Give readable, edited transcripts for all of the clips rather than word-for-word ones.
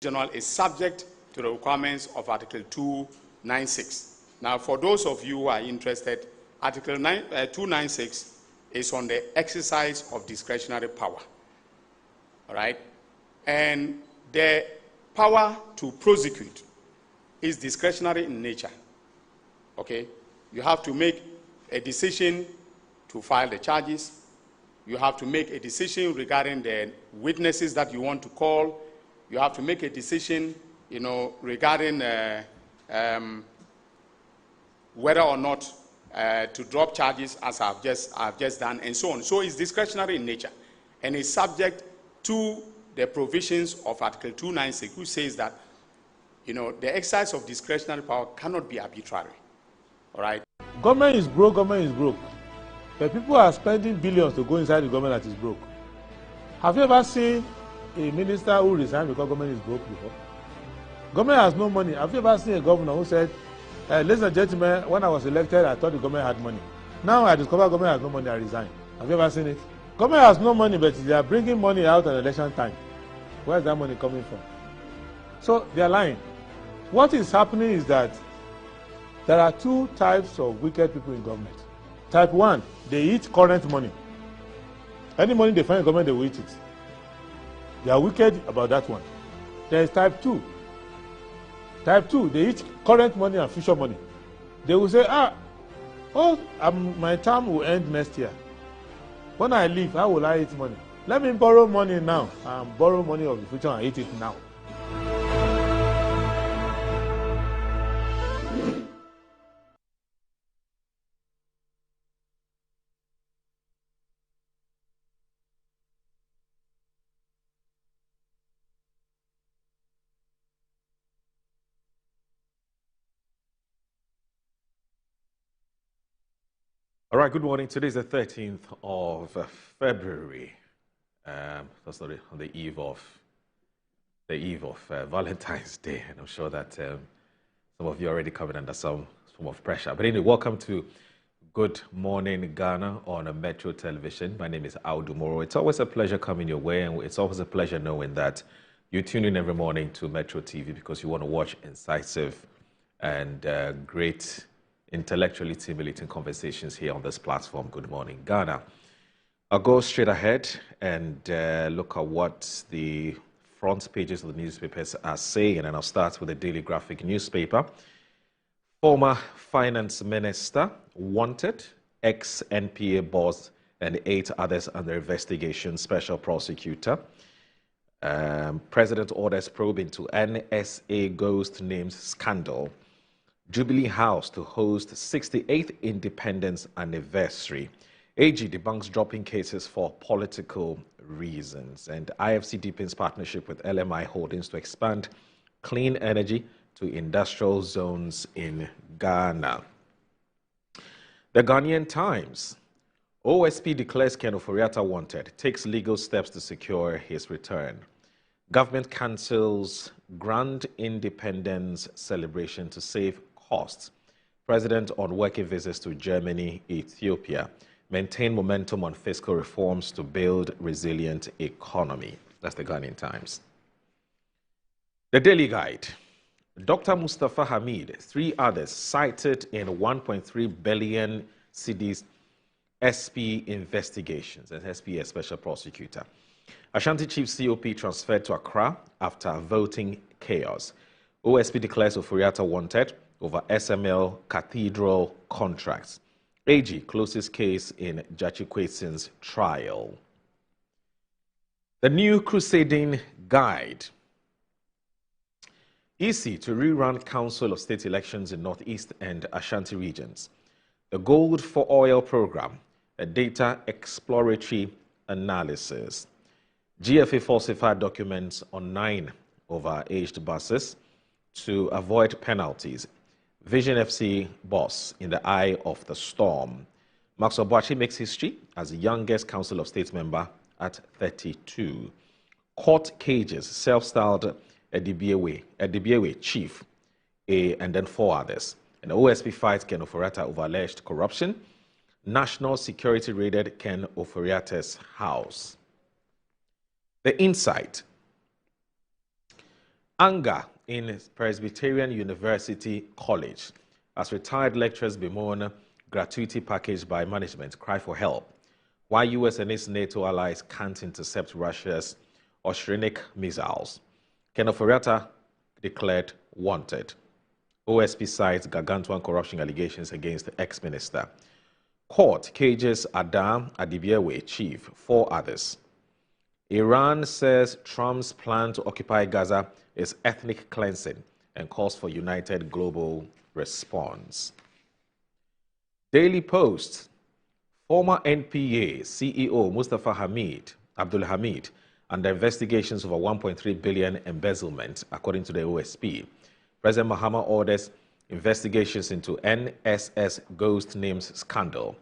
is subject to the requirements of Article 296. Now, for those of you who are interested, Article 296 is on the exercise of discretionary power. All right? And the power to prosecute is discretionary in nature. Okay? You have to make a decision to file the charges. You have to make a decision regarding the witnesses that you want to call. You have to make a decision, regarding whether or not to drop charges, as I've just done, and so on. So it's discretionary in nature, and it's subject to the provisions of Article 296, which says that the exercise of discretionary power cannot be arbitrary. All right. Government is broke. Government is broke. But people are spending billions to go inside the government that is broke. Have you ever seen a minister who resigned because government is broke before? Government has no money. Have you ever seen a governor who said, ladies and gentlemen, when I was elected, I thought the government had money. Now I discover government has no money, I resign. Have you ever seen it? Government has no money, but they are bringing money out at election time. Where is that money coming from? So they are lying. What is happening is that there are two types of wicked people in government. Type 1, they eat current money. Any money they find in government, they will eat it. They are wicked about that one. There is type 2. Type 2, they eat current money and future money. They will say, my term will end next year. When I leave, how will I eat money? Let me borrow money now and borrow money of the future and eat it now. All right, good morning. Today is the 13th of February. That's on the eve of Valentine's Day, and I'm sure that some of you are already coming under some form of pressure. But anyway, welcome to Good Morning Ghana on Metro Television. My name is Audu Moro. It's always a pleasure coming your way, and it's always a pleasure knowing that you tune in every morning to Metro TV because you want to watch incisive and great intellectually stimulating conversations here on this platform, Good Morning Ghana. I'll go straight ahead and look at what the front pages of the newspapers are saying, and I'll start with the Daily Graphic newspaper. Former finance minister wanted, ex-NPA boss and 8 others under investigation, special prosecutor. President orders probe into NSA ghost names scandal. Jubilee House to host 68th Independence Anniversary. AG debunks dropping cases for political reasons. And IFC deepens partnership with LMI Holdings to expand clean energy to industrial zones in Ghana. The Ghanaian Times. OSP declares Ken Ofori-Atta wanted, takes legal steps to secure his return. Government cancels Grand Independence celebration to save costs. President on working visits to Germany, Ethiopia. Maintain momentum on fiscal reforms to build resilient economy. That's the Ghanaian Times. The Daily Guide. Dr. Mustafa Hamid, 3 others cited in 1.3 billion cedis SP investigations, as SP, a special prosecutor. Ashanti Chief COP transferred to Accra after voting chaos. OSP declares Ofori-Atta wanted over SML Cathedral contracts. AG closes case in Jachi Kweson's trial. The New Crusading Guide. EC to rerun Council of State elections in Northeast and Ashanti regions. The Gold for Oil program, a data exploratory analysis. GFA falsified documents on 9 overaged buses to avoid penalties. Vision FC boss in the eye of the storm. Max Obuachi makes history as the youngest Council of State member at 32. Court cages self-styled Edibiewe chief, and then 4 others. And OSP fights Ken Ofori-Atta over alleged corruption. National security raided Ken Ofori-Atta's house. The Insight. Anger in Presbyterian University College as retired lecturers bemoan gratuity package by management cry for help, while US and its NATO allies can't intercept Russia's Oshrynik missiles. Kenneth Ofori-Atta declared wanted. OSP cites gargantuan corruption allegations against the ex-minister. Court cages Adam Adibiewe chief, 4 others. Iran says Trump's plan to occupy Gaza is ethnic cleansing and calls for united global response. Daily Post. Former NPA CEO Mustafa Abdul Hamid, under investigations over 1.3 billion embezzlement, according to the OSP. President Mahama orders investigations into NSS ghost names scandal.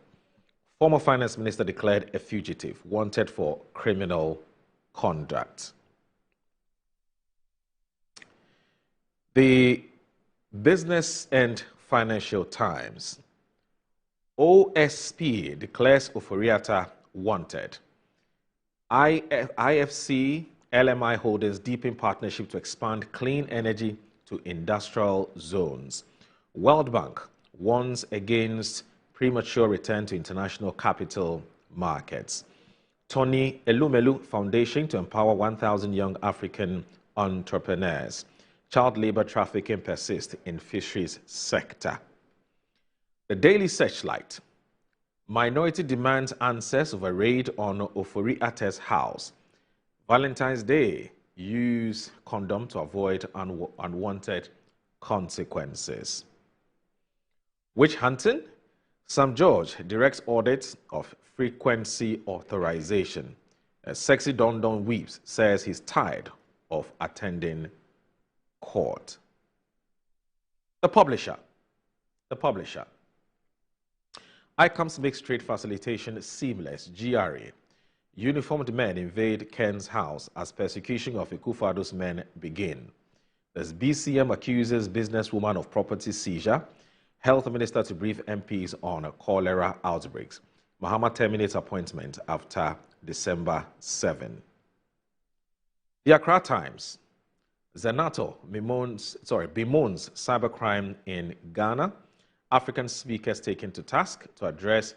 Former finance minister declared a fugitive, wanted for criminal conduct. The Business and Financial Times. OSP declares Ofori-Atta wanted. IFC LMI Holdings deepen partnership to expand clean energy to industrial zones. World Bank warns against premature return to international capital markets. Tony Elumelu Foundation to empower 1,000 young African entrepreneurs. Child labor trafficking persists in fisheries sector. The Daily Searchlight. Minority demands answers of a raid on Ofori-Atta's house. Valentine's Day. Use condom to avoid unwanted consequences. Witch hunting. Sam George directs audits of frequency authorization. A sexy Don Don weeps, says he's tired of attending court. The Publisher. ICOMS makes trade facilitation seamless. GRA. Uniformed men invade Ken's house as persecution of Akufo-Addo's men begin. As BCM accuses businesswoman of property seizure. Health Minister to brief MPs on cholera outbreaks. Mahama terminates appointment after December 7. The Accra Times. Zenato bemoans cybercrime in Ghana. African speakers taken to task to address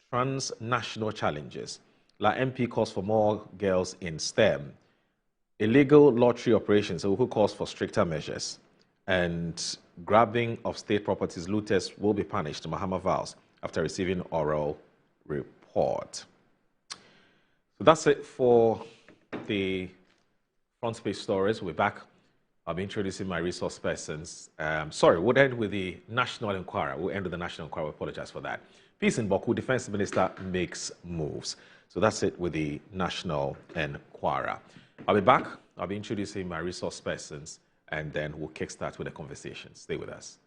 transnational challenges. La MP calls for more girls in STEM. Illegal lottery operations, who calls for stricter measures. And grabbing of state properties, looters will be punished, Mahama vows, after receiving oral report. So that's it for the front page stories. We'll be back. I'll be introducing my resource persons. We'll end with the National Enquirer. We'll end with the National Enquirer. We apologize for that. Peace in Boku, Defense Minister makes moves. So that's it with the National Enquirer. I'll be back. I'll be introducing my resource persons, and then we'll kickstart with the conversation. Stay with us.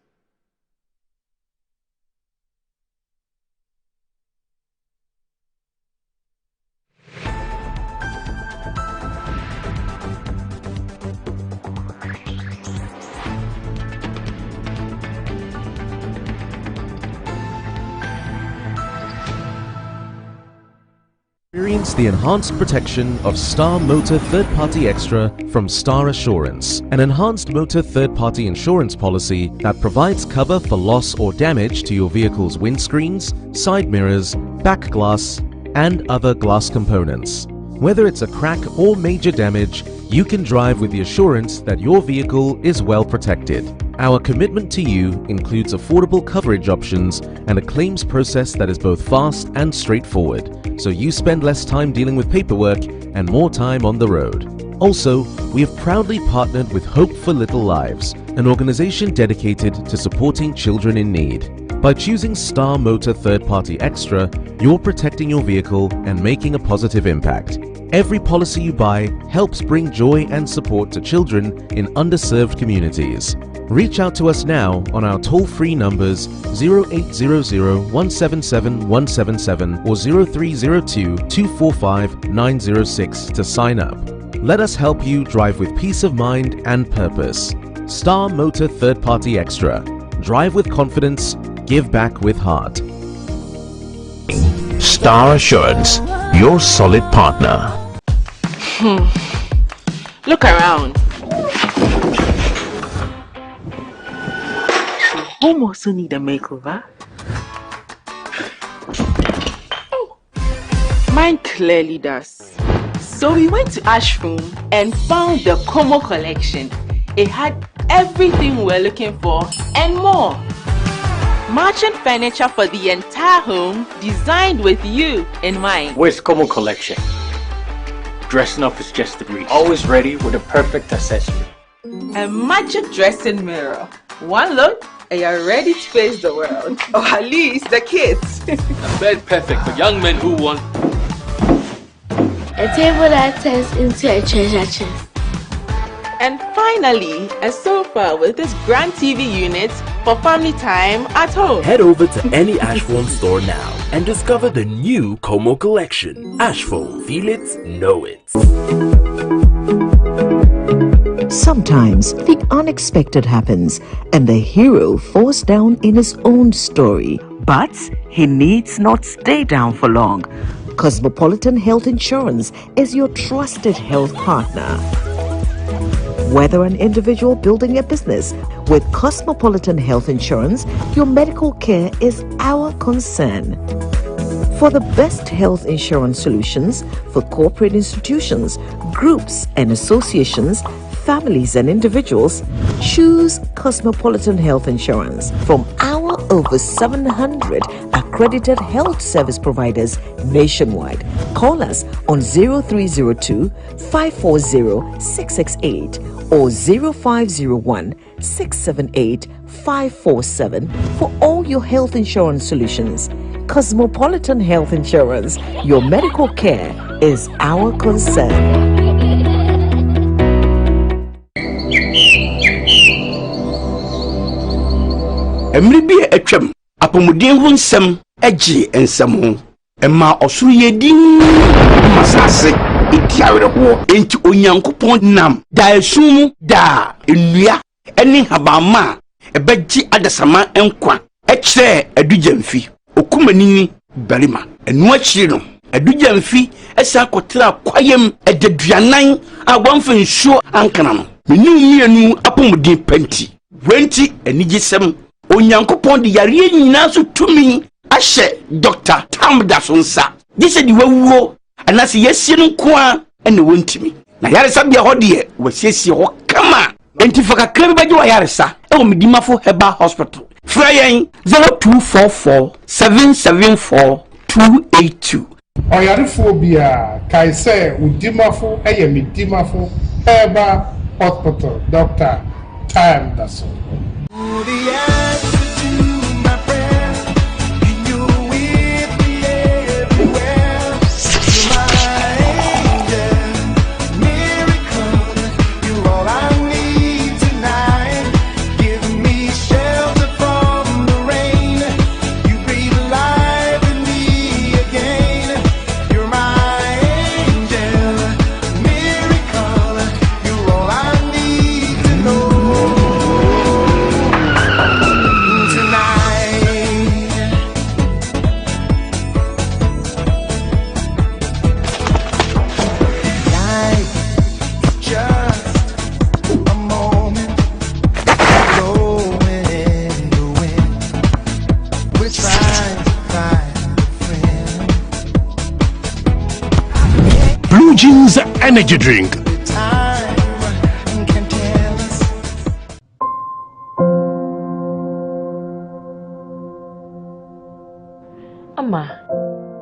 Experience the enhanced protection of Star Motor Third Party Extra from Star Assurance, an enhanced motor third party insurance policy that provides cover for loss or damage to your vehicle's windscreens, side mirrors, back glass, and other glass components. Whether it's a crack or major damage, you can drive with the assurance that your vehicle is well protected. Our commitment to you includes affordable coverage options and a claims process that is both fast and straightforward, so you spend less time dealing with paperwork and more time on the road. Also, we have proudly partnered with Hope for Little Lives, an organization dedicated to supporting children in need. By choosing Star Motor Third Party Extra, you're protecting your vehicle and making a positive impact. Every policy you buy helps bring joy and support to children in underserved communities. Reach out to us now on our toll-free numbers 0800-177-177 or 0302-245-906 to sign up. Let us help you drive with peace of mind and purpose. Star Motor Third Party Extra. Drive with confidence, give back with heart. Star Assurance, your solid partner. Look around. home also need a makeover? Oh, mine clearly does. So we went to Ashroom and found the Como collection. It had everything we're looking for and more. Matching furniture for the entire home, designed with you in mind. Where's Como collection? Dressing up is just a breeze. Always ready with a perfect accessory. A magic dressing mirror. One look and you're ready to face the world. Or at least the kids. A bed perfect for young men who want a table that turns into a treasure chest. And finally, a sofa with this grand TV unit for family time at home. Head over to any Ashphone store now and discover the new Como collection. Ashphone, feel it, know it. Sometimes the unexpected happens and the hero falls down in his own story. But he needs not stay down for long. Cosmopolitan Health Insurance is your trusted health partner. Whether an individual building a business, with Cosmopolitan Health Insurance, your medical care is our concern. For the best health insurance solutions for corporate institutions, groups and associations, families and individuals, choose Cosmopolitan Health Insurance from our over 700 accredited health service providers nationwide. Call us on 0302 540 668 or 0501 678 547 for all your health insurance solutions. Cosmopolitan Health Insurance, your medical care is our concern. Emribi etwam apomuden hu nsem agi ensem ho emma osuru yedin masase itiawere ho enti onyankopon nam da esum da enua eni habama ebeji adasama enkwa ekire adujamfi okumanini barima enu akire no adujamfi esa kotra kwayem ededuanan agwamfa nsuo ankana no menu mienu apomuden panti wenti enigisem onyankopon de yare nyina so tumi ahye Dr. Tamda Sonsa gise di wawuo anase yesie no koa ene wontimi na yaresa bia ho de wasiesie ho kama enti faka krabi baje wa yaresa e wo Medimafo Herbal Hospital frayen 0244 774 282 oyarefo bia kai se Medimafo eye Medimafo Herbal Hospital Dr. Tamda Sonsa. Jeans energy drink. Ama,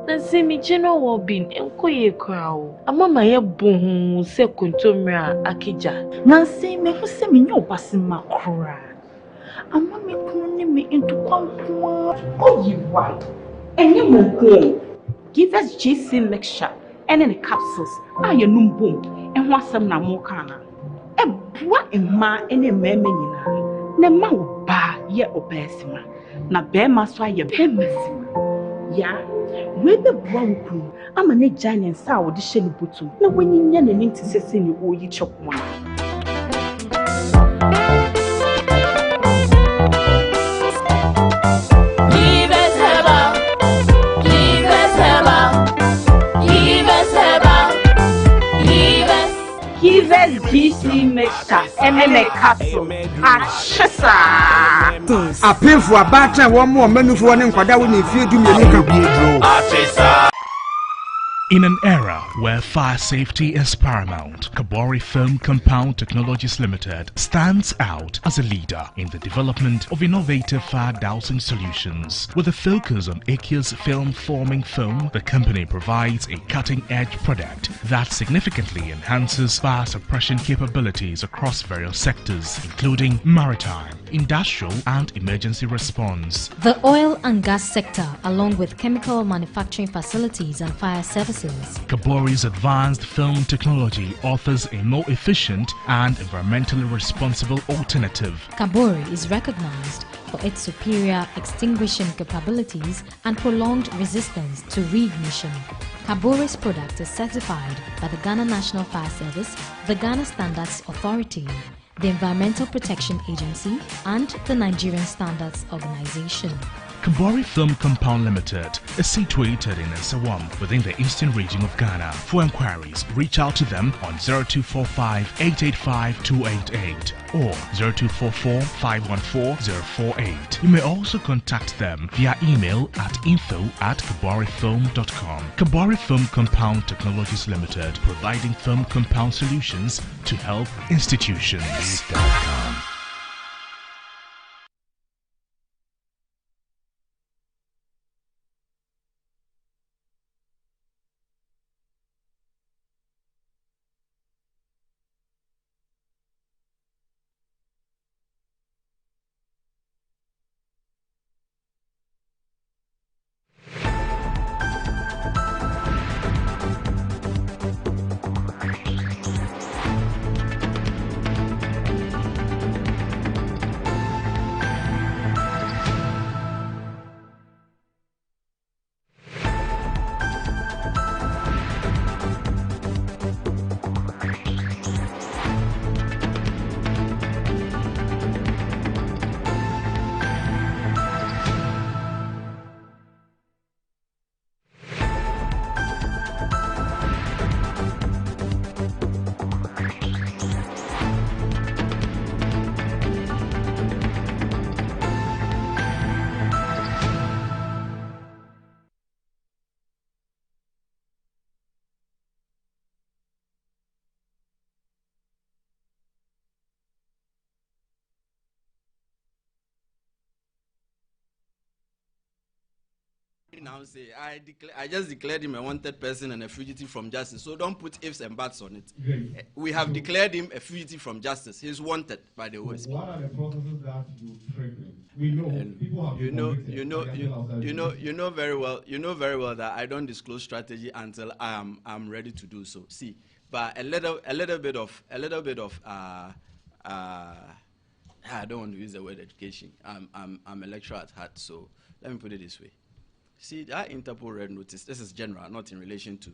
nansi mi jeno wo bin enko ye kwao. Ama ma ye bohu se kontomra akija. Nansi me hu se me nyo basima kura. Ama me kunu ni me into kwankwa. Oh you right. Enye mo ko. Give us GC mixture and in the capsules. Aye num boom and wa sam na mo kana. E bua emma ene meme nyina. Na ma wo ba ye obesima. Na be ma so aye be masima. Ya we be bua wuku ama ne giant sa wo de hye ne butu. Na wanyinya na ninti sese ni oyi chokwa. GC mixture and a capsule. Achisa. things. A painful a bad time, one more menu for one Kwada when you feel to me. In an era where fire safety is paramount, Kabori Film Compound Technologies Limited stands out as a leader in the development of innovative fire dousing solutions. With a focus on aqueous film forming foam, the company provides a cutting-edge product that significantly enhances fire suppression capabilities across various sectors, including maritime, industrial and emergency response. The oil and gas sector, along with chemical manufacturing facilities and fire services. Kabori's advanced film technology offers a more efficient and environmentally responsible alternative. Kabori is recognized for its superior extinguishing capabilities and prolonged resistance to reignition. Kabori's product is certified by the Ghana National Fire Service, the Ghana Standards Authority, the Environmental Protection Agency, and the Nigerian Standards Organization. Kabori Film Compound Limited is situated in Nsawam within the eastern region of Ghana. For inquiries, reach out to them on 0245-885-288 or 0244-514-048. You may also contact them via email at info@kaborifilm.com. Kabori Film Compound Technologies Limited, providing film compound solutions to help institutions. Now say I just declared him a wanted person and a fugitive from justice. So don't put ifs and buts on it. We have declared him a fugitive from justice. He's wanted by the OSP. What are the processes that you trigger? We know people have you know very well that I don't disclose strategy until I'm ready to do so. See, but a little bit of I don't want to use the word education. I'm a lecturer at heart, so let me put it this way. See, that Interpol red notice, this is general, not in relation to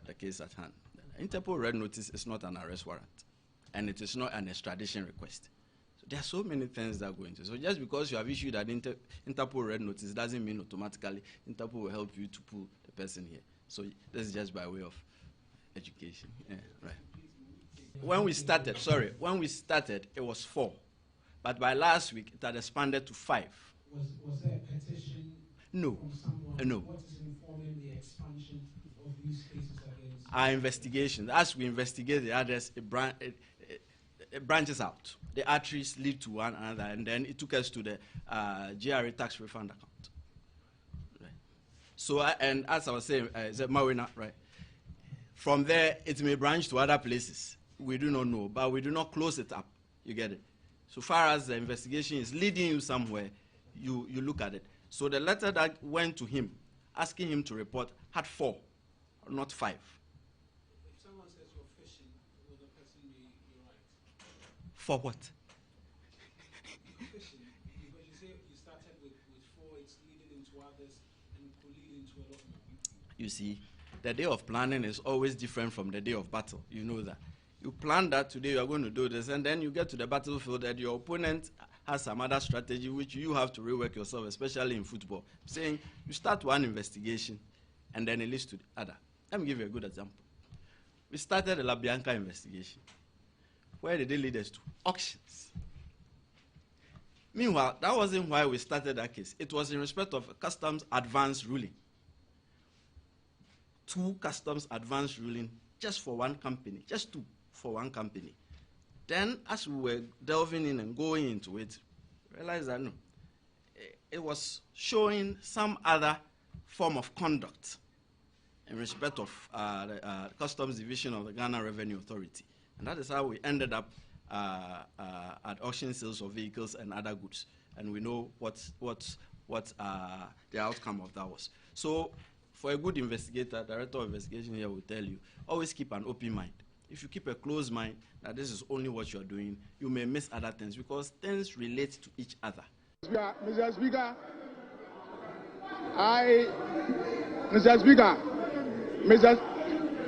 the case at hand. Interpol red notice is not an arrest warrant, and it is not an extradition request. So there are so many things that go into it. So just because you have issued an Interpol red notice doesn't mean automatically Interpol will help you to pull the person here. So this is just by way of education. Yeah, right. When we started, it was 4. But by last week, it had expanded to 5. Was there a petition? No. From someone? No. What is informing the expansion of these cases against? Our investigation. As we investigate the address, it branches out. The arteries lead to one another, and then it took us to the GRA tax refund account. Right. So, and as I was saying, Mawina, right? From there, it may branch to other places. We do not know, but we do not close it up. You get it? So far as the investigation is leading you somewhere, you look at it. So the letter that went to him, asking him to report, had 4, not 5. If someone says you're fishing, will the person be right? For what? You're fishing, because you say you started with 4, it's leading into others, and it could lead into a lot more people. You see, the day of planning is always different from the day of battle. You know that. You plan that today you are going to do this, and then you get to the battlefield and your opponent has some other strategy which you have to rework yourself, especially in football. Saying you start one investigation and then it leads to the other. Let me give you a good example. We started the La Bianca investigation. Where did they lead us to? Auctions. Meanwhile, that wasn't why we started that case. It was in respect of customs advance ruling. 2 customs advance ruling just for one company, just 2 for one company. Then, as we were delving in and going into it, realized that no, it was showing some other form of conduct in respect of the Customs Division of the Ghana Revenue Authority. And that is how we ended up at auction sales of vehicles and other goods. And we know what the outcome of that was. So, for a good investigator, director of investigation here will tell you, always keep an open mind. If you keep a closed mind that this is only what you are doing, you may miss other things because things relate to each other. Mr. Speaker,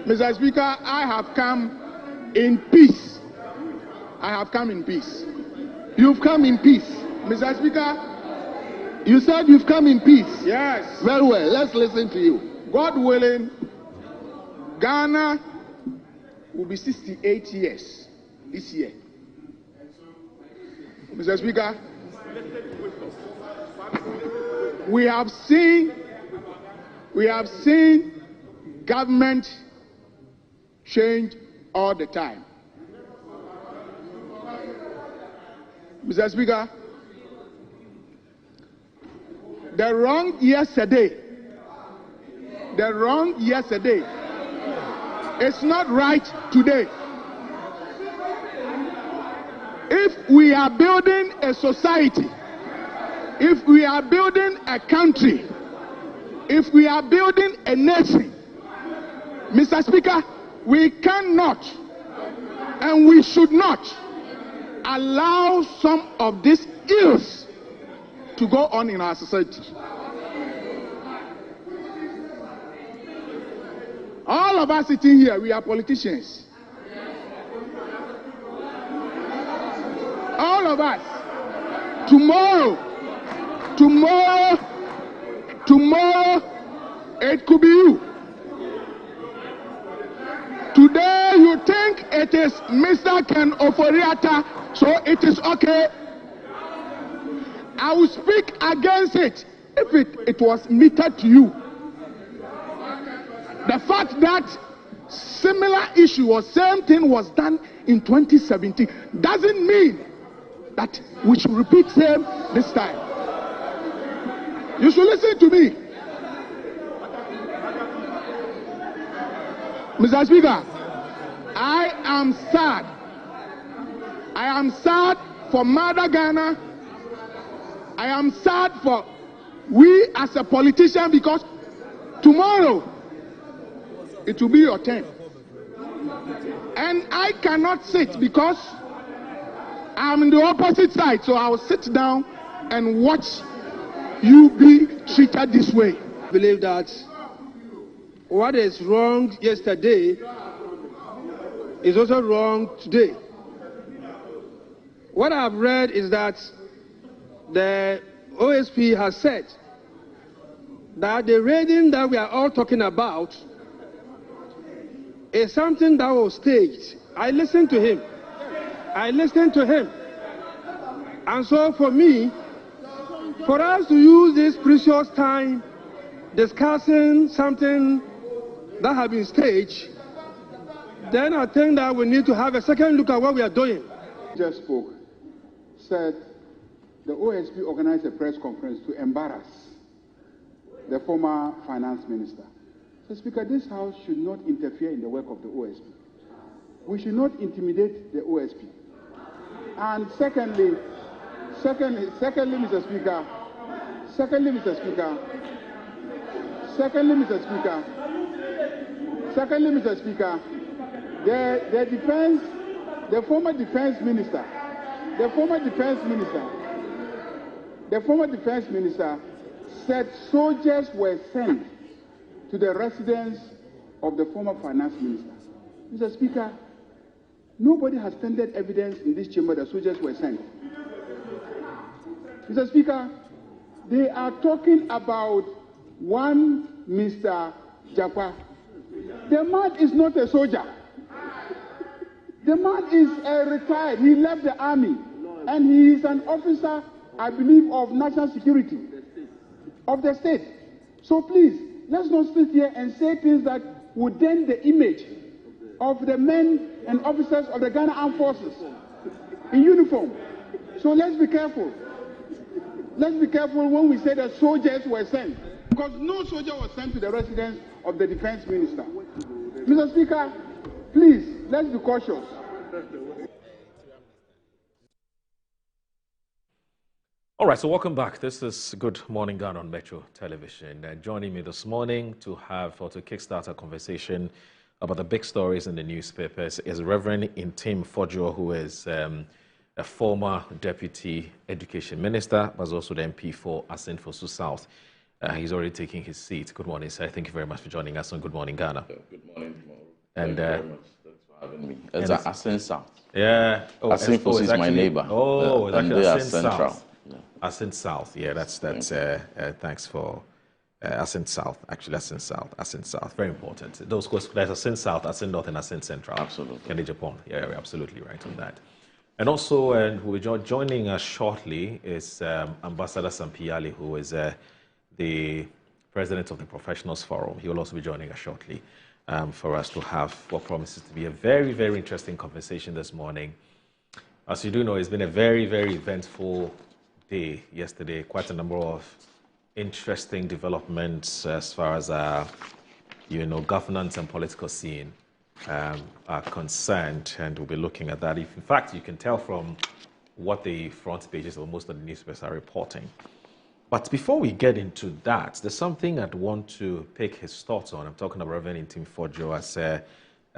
Mr. Speaker, I have come in peace. I have come in peace. You've come in peace. Mr. Speaker, you said you've come in peace. Yes. Very well. Let's listen to you. God willing, Ghana will be 68 years this year. Mr. Speaker, we have seen government change all the time. Mr. Speaker, the wrong yesterday is not right today. If we are building a society, if we are building a country, if we are building a nation, Mr. Speaker, we cannot and we should not allow some of these ills to go on in our society. All of us sitting here, we are politicians. All of us. Tomorrow, it could be you. Today, you think it is Mr. Ken Ofori-Atta, so it is okay. I will speak against it if it was meted to you. The fact that similar issue or same thing was done in 2017 doesn't mean that we should repeat same this time. You should listen to me. Mr. Speaker, I am sad. I am sad for Mother Ghana. I am sad for we as a politician because tomorrow it will be your turn. And I cannot sit because I'm in the opposite side, so I'll sit down and watch you be treated this way. I believe that what is wrong yesterday is also wrong today. What I've read is that the OSP has said that the raiding that we are all talking about is something that was staged. I listened to him. And so for me, for us to use this precious time discussing something that has been staged, then I think that we need to have a second look at what we are doing. Just spoke, said the OSP organized a press conference to embarrass the former finance minister. So, Speaker, this House should not interfere in the work of the OSP. We should not intimidate the OSP. And secondly, Mr. Speaker, the former defense minister said soldiers were sent to the residence of the former finance minister. Mr. Speaker, nobody has tendered evidence in this chamber that soldiers were sent. Mr. Speaker, they are talking about one Mr. Japa. The man is not a soldier. The man is retired. He left the army, and he is an officer I believe, of national security of the state. So please, let's not sit here and say things that would dent the image of the men and officers of the Ghana Armed Forces in uniform. So let's be careful. Let's be careful when we say that soldiers were sent, because no soldier was sent to the residence of the defense minister. Mr. Speaker, please, let's be cautious. All right, so welcome back. This is Good Morning Ghana on Metro Television. Joining me this morning to kickstart a conversation about the big stories in the newspapers is Reverend Ntim Fordjour, who is a former Deputy Education Minister, but also the MP for Assin-Fosu South. He's already taking his seat. Good morning, sir. Thank you very much for joining us on Good Morning Ghana. Good morning, and thank you very much. Thanks for having me. It's Assin South. Yeah. Assin-Fosu is my neighbor. Oh, and they are central. Yeah. Assin South. Yeah, that's thanks for Assin South. Actually, Assin South. Very important. Those course, there's Assin South, Assin North, and Assin Central. Absolutely. Kennedy Japan. Yeah, you're absolutely right on that. And also, who will be joining us shortly is Ambassador Sampiale, who is the president of the Professionals Forum. He will also be joining us shortly for us to have what promises to be a very, very interesting conversation this morning. As you do know, it's been a very, very eventful day yesterday. Quite a number of interesting developments as far as governance and political scene are concerned, and we'll be looking at that. In fact, you can tell from what the front pages of most of the newspapers are reporting. But before we get into that, there's something I'd want to pick his thoughts on. I'm talking about Reverend Ntim Fordjour as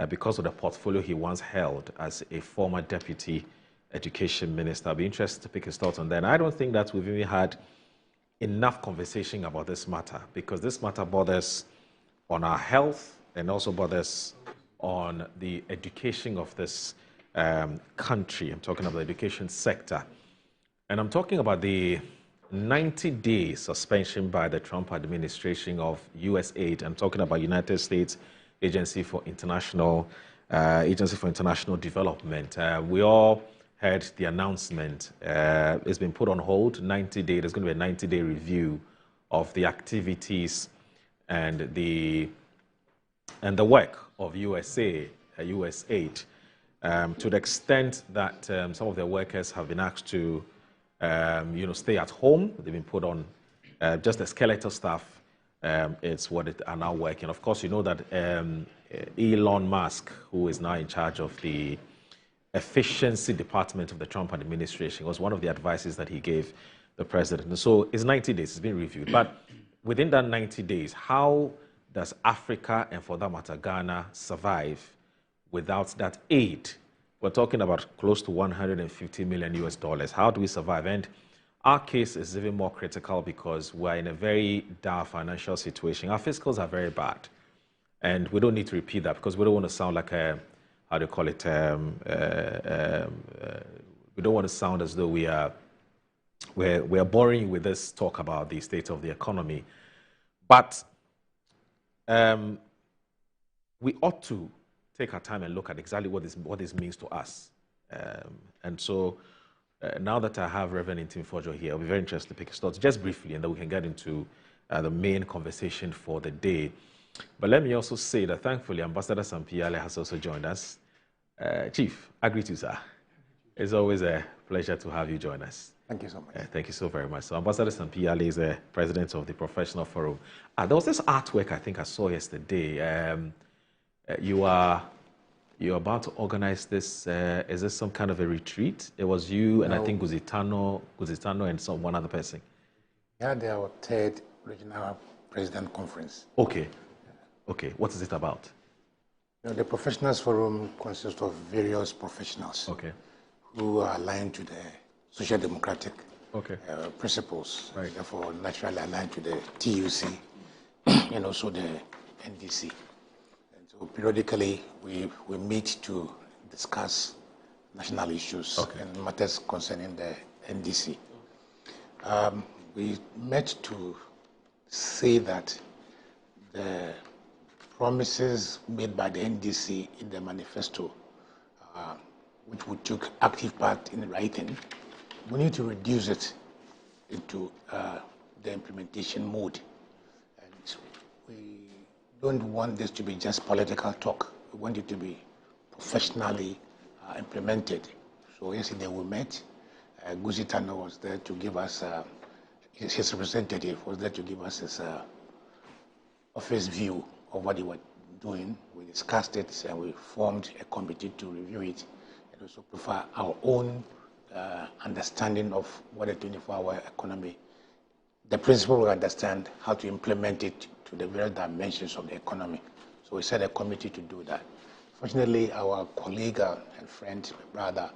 because of the portfolio he once held as a former Deputy Education Minister. I'll be interested to pick his thoughts on that. And I don't think that we've even had enough conversation about this matter, because this matter borders on our health and also borders on the education of this country. I'm talking about the education sector. And I'm talking about the 90-day suspension by the Trump administration of U.S. aid. I'm talking about United States Agency for International Development. We all heard the announcement. It's been put on hold, 90-day. There's going to be a 90-day review of the activities and the work of USAID, to the extent that some of their workers have been asked to, stay at home. They've been put on just the skeletal staff. It's what it are now working. Of course, you know that Elon Musk, who is now in charge of the efficiency department of the Trump administration, was one of the advices that he gave the president. And so it's 90 days. It's been reviewed. But within that 90 days, how does Africa, and for that matter, Ghana, survive without that aid? We're talking about close to $150 million US. How do we survive? And our case is even more critical because we're in a very dire financial situation. Our fiscals are very bad. And we don't need to repeat that because we don't want to sound like a, how do you call it? We don't want to sound as though we're boring you with this talk about the state of the economy. But we ought to take our time and look at exactly what this means to us. And so now that I have Reverend Ntim Fordjour here, I'll be very interested to pick his thoughts just briefly, and then we can get into the main conversation for the day. But let me also say that thankfully Ambassador Sampiale has also joined us. Chief, I greet you, sir. It's always a pleasure to have you join us. Thank you so much. Thank you so very much. So Ambassador Sampiale is the president of the Professional Forum. There was this artwork I think I saw yesterday. You're about to organize this. Is this some kind of a retreat? It was you and I think Guzitano and one other person. Yeah, they are our third regional president conference. Okay. Okay. What is it about? The Professionals Forum consists of various professionals who are aligned to the social democratic principles, therefore naturally aligned to the TUC and also the NDC. And so periodically we meet to discuss national issues and matters concerning the NDC. We met to say that the promises made by the NDC in the manifesto, which we took active part in writing, we need to reduce it into the implementation mode. And we don't want this to be just political talk. We want it to be professionally implemented. So yesterday we met. Guzi Tano was there to give us, his representative was there to give us his office view of what they were doing. We discussed it and we formed a committee to review it and also provide our own understanding of what a 24-hour economy, the principle we understand, how to implement it to the various dimensions of the economy. So we set a committee to do that. Fortunately, our colleague and friend, brother,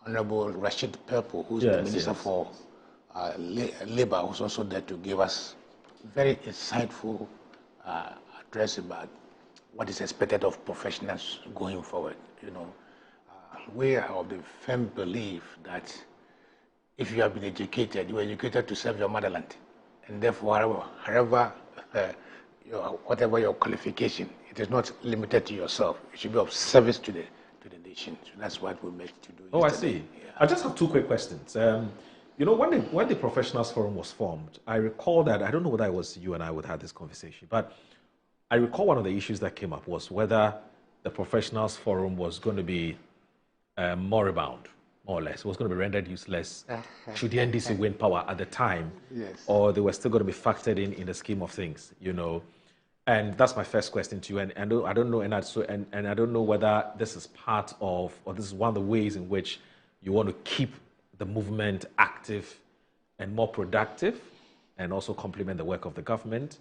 Honorable Rashid Purple, who's the Minister for Labor, was also there to give us very insightful address about what is expected of professionals going forward. You know, we are of the firm belief that if you have been educated, you are educated to serve your motherland, and therefore, whatever your qualification, it is not limited to yourself. It should be of service to the nation. So that's what we meant to do. Oh, yesterday. I see. Yeah. I just have two quick questions. You know, when the Professionals Forum was formed, I recall that, I don't know whether it was you and I would have this conversation, but I recall one of the issues that came up was whether the Professionals Forum was going to be moribund, more or less. It was going to be rendered useless should the NDC win power at the time, or they were still going to be factored in the scheme of things, you know. And that's my first question to you. And I don't know, and I don't know whether this is part of, or this is one of the ways in which you want to keep the movement active and more productive, and also complement the work of the government,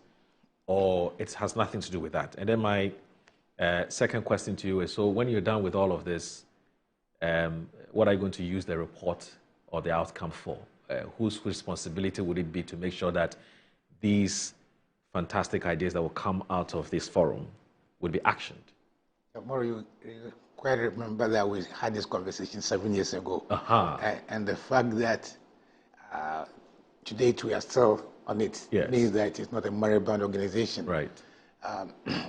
or it has nothing to do with that. And then my second question to you is: so when you're done with all of this, what are you going to use the report or the outcome for? Whose responsibility would it be to make sure that these fantastic ideas that will come out of this forum would be actioned? Tomorrow, you quite remember that we had this conversation 7 years ago. And the fact that today we are still on it means that it's not a moribund organization. Right.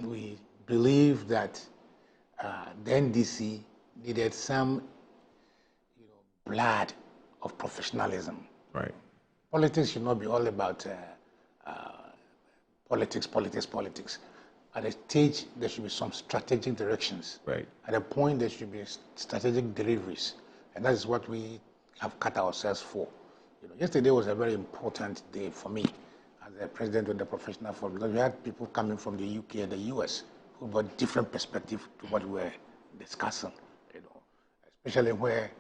We believe that the NDC needed some blood of professionalism. Right. Politics should not be all about politics. At a stage, there should be some strategic directions. Right. At a point, there should be strategic deliveries. And that is what we have cut ourselves for. You know, yesterday was a very important day for me as the president of the Professional Forum, because we had people coming from the UK and the US who brought different perspective to what we were discussing, you know, especially where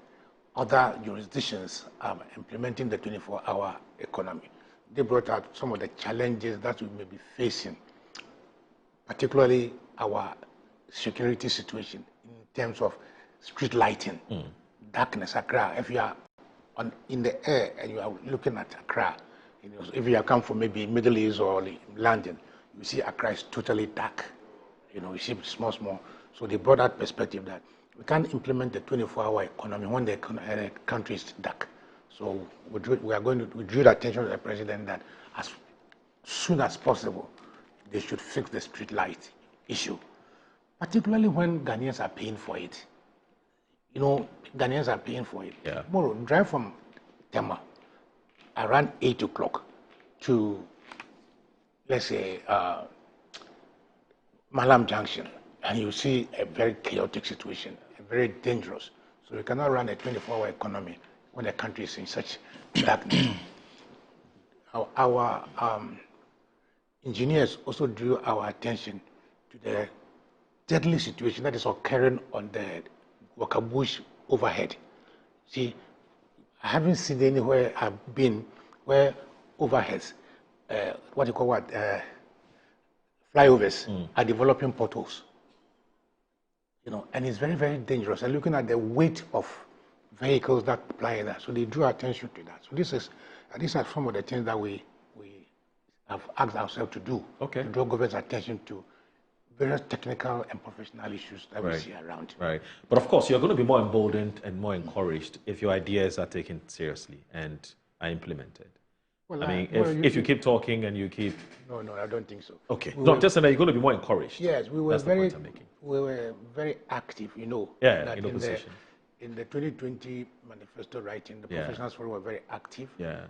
other jurisdictions are implementing the 24-hour economy. They brought out some of the challenges that we may be facing, particularly our security situation in terms of street lighting, darkness, Accra. If you are in the air and you are looking at Accra, you know, if you come from maybe Middle East or London, you see Accra is totally dark. You know, you see small. So they brought that perspective that we can't implement the 24-hour economy when the country is dark. So we drew the attention of the president that as soon as possible, they should fix the street light issue, particularly when Ghanaians are paying for it. You know, Ghanaians are paying for it. Yeah. Tomorrow, drive from Tema around 8 o'clock to, let's say, Malam Junction, and you see a very chaotic situation, very dangerous. So you cannot run a 24-hour economy when the country is in such darkness. Our engineers also drew our attention to the deadly situation that is occurring on the Wakabush overhead. See, I haven't seen anywhere I've been where overheads, flyovers, are developing potholes. You know, and it's very, very dangerous. And looking at the weight of vehicles that apply that, so they drew attention to that. So these are some of the things that we have asked ourselves to do. Okay. To draw government's attention to various technical and professional issues that we see around. Right. But of course, you're going to be more emboldened and more encouraged if your ideas are taken seriously and are implemented. Well, I mean, if you keep talking and you keep... No, I don't think so. Okay. Just saying that you're going to be more encouraged. Yes, we were very active, you know. Yeah, in opposition. In the 2020 manifesto writing, the professionals forum were very active. Yeah.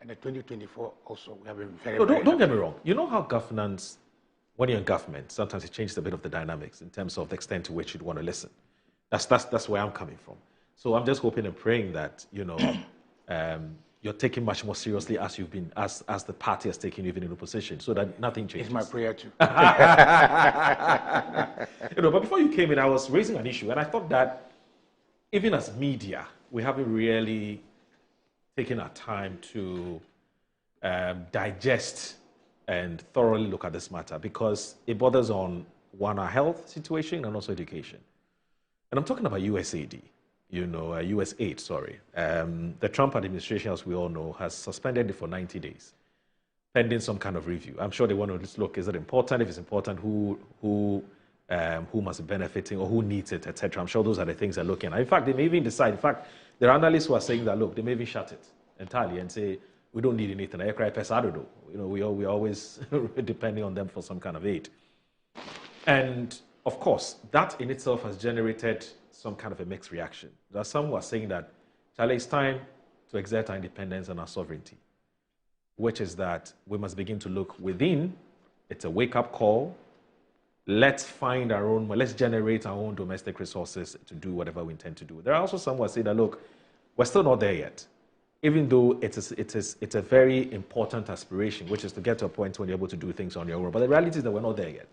And the 2024 also, we have been very, No, very don't get me wrong. You know how governance, when you're in government, sometimes it changes a bit of the dynamics in terms of the extent to which you'd want to listen. That's where I'm coming from. So I'm just hoping and praying that, you know, you're taking much more seriously as you've been, as the party has taken even in opposition, so that nothing changes. It's my prayer too. You know, but before you came in, I was raising an issue, and I thought that even as media, we haven't really taken our time to digest and thoroughly look at this matter, because it borders on, one, our health situation and also education. And I'm talking about USAID. You know, USAID, sorry. The Trump administration, as we all know, has suspended it for 90 days, pending some kind of review. I'm sure they want to just look, is it important? If it's important, who must be benefiting or who needs it, etc. I'm sure those are the things they're looking at. In fact, they may even decide, in fact, there are analysts who are saying that, look, they may even shut it entirely and say, we don't need anything. I cry pesado. You know, we're always depending on them for some kind of aid. And of course, that in itself has generated some kind of a mixed reaction. There are some who are saying that, Charlie, it's time to exert our independence and our sovereignty, which is that we must begin to look within. It's a wake-up call. Let's find our own, let's generate our own domestic resources to do whatever we intend to do. There are also some who are saying that, look, we're still not there yet, even though it's a very important aspiration, which is to get to a point when you're able to do things on your own. But the reality is that we're not there yet.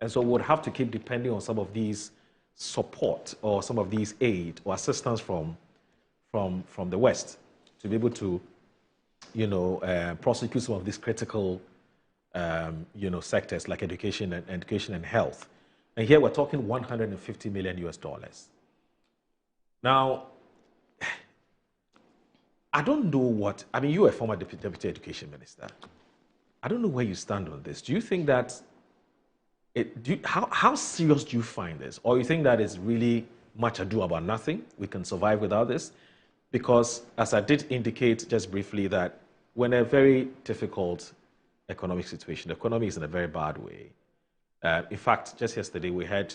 And so we'll have to keep depending on some of these support or some of these aid or assistance from the West to be able to, you know, prosecute some of these critical, you know, sectors like education and health. And here we're talking $150 million US. Now, I don't know what, I mean, you're a former deputy education minister. I don't know where you stand on this. Do you think that, how serious do you find this? Or you think that it's really much ado about nothing? We can survive without this? Because as I did indicate just briefly that we're in a very difficult economic situation. The economy is in a very bad way. In fact, just yesterday we had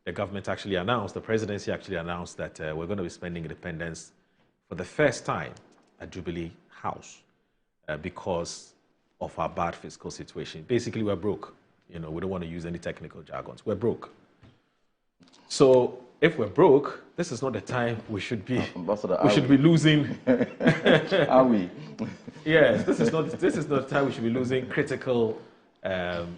the government actually announced, the presidency actually announced that we're going to be spending independence for the first time at Jubilee House because of our bad fiscal situation. Basically, we're broke. You know, we don't want to use any technical jargons. We're broke. So if we're broke, this is not the time we should be. We should be losing. Are we? Yes, this is not the time we should be losing critical,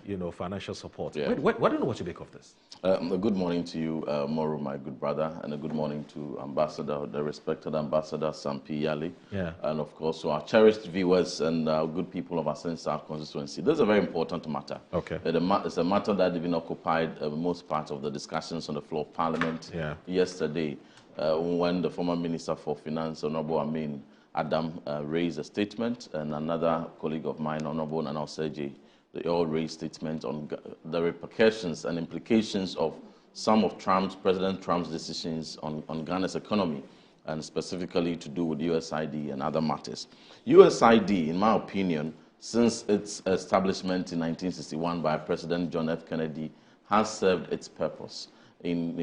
you know, financial support. Yeah. I don't know what you make of this. A good morning to you, Moro, my good brother, and a good morning to Ambassador, the respected Ambassador Sampi Yali, yeah, and of course to our cherished viewers and good people of Asen South constituency. This is a very important matter. Okay. It's a matter that even occupied most part of the discussions on the floor of Parliament yesterday, when the former Minister for Finance, Honorable Amin Adam, raised a statement, and another colleague of mine, Honorable Nana Oseji, they all raised statements on the repercussions and implications of some of President Trump's decisions on Ghana's economy, and specifically to do with USAID and other matters. USAID, in my opinion, since its establishment in 1961 by President John F. Kennedy, has served its purpose in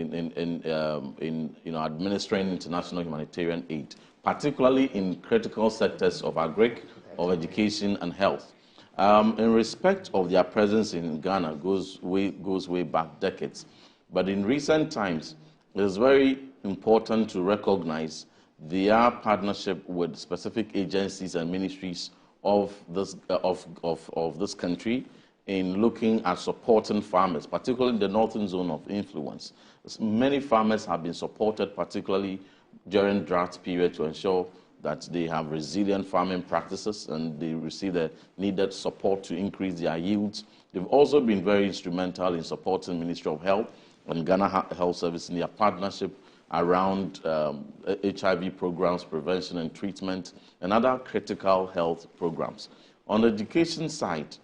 you know, administering international humanitarian aid, particularly in critical sectors of agric, of education and health. In respect of their presence in Ghana goes way back decades. But in recent times, it is very important to recognize their partnership with specific agencies and ministries of this country in looking at supporting farmers, particularly in the northern zone of influence. Many farmers have been supported, particularly during drought period, to ensure that they have resilient farming practices and they receive the needed support to increase their yields. They've also been very instrumental in supporting Ministry of Health and Ghana Health Service in their partnership around HIV programs, prevention and treatment, and other critical health programs. On the education side,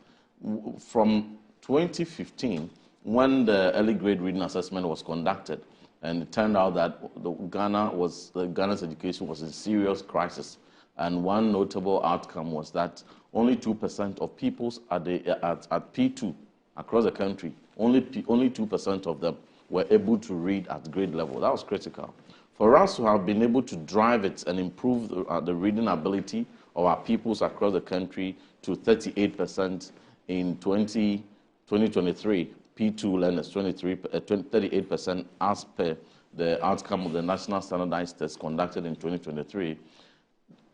from 2015, when the early grade reading assessment was conducted, and it turned out that Ghana's education was in serious crisis. And one notable outcome was that only 2% of pupils at P2 across the country, only 2% of them were able to read at grade level. That was critical. For us to have been able to drive it and improve the reading ability of our pupils across the country to 38% in 2023, P2 learners 38% as per the outcome of the National Standardized Test conducted in 2023,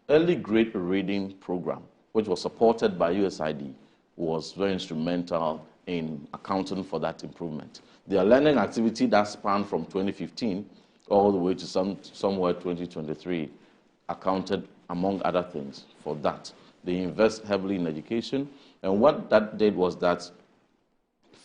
early grade reading program, which was supported by USID, was very instrumental in accounting for that improvement. Their learning activity that spanned from 2015 all the way to somewhere 2023 accounted, among other things, for that. They invest heavily in education, and what that did was that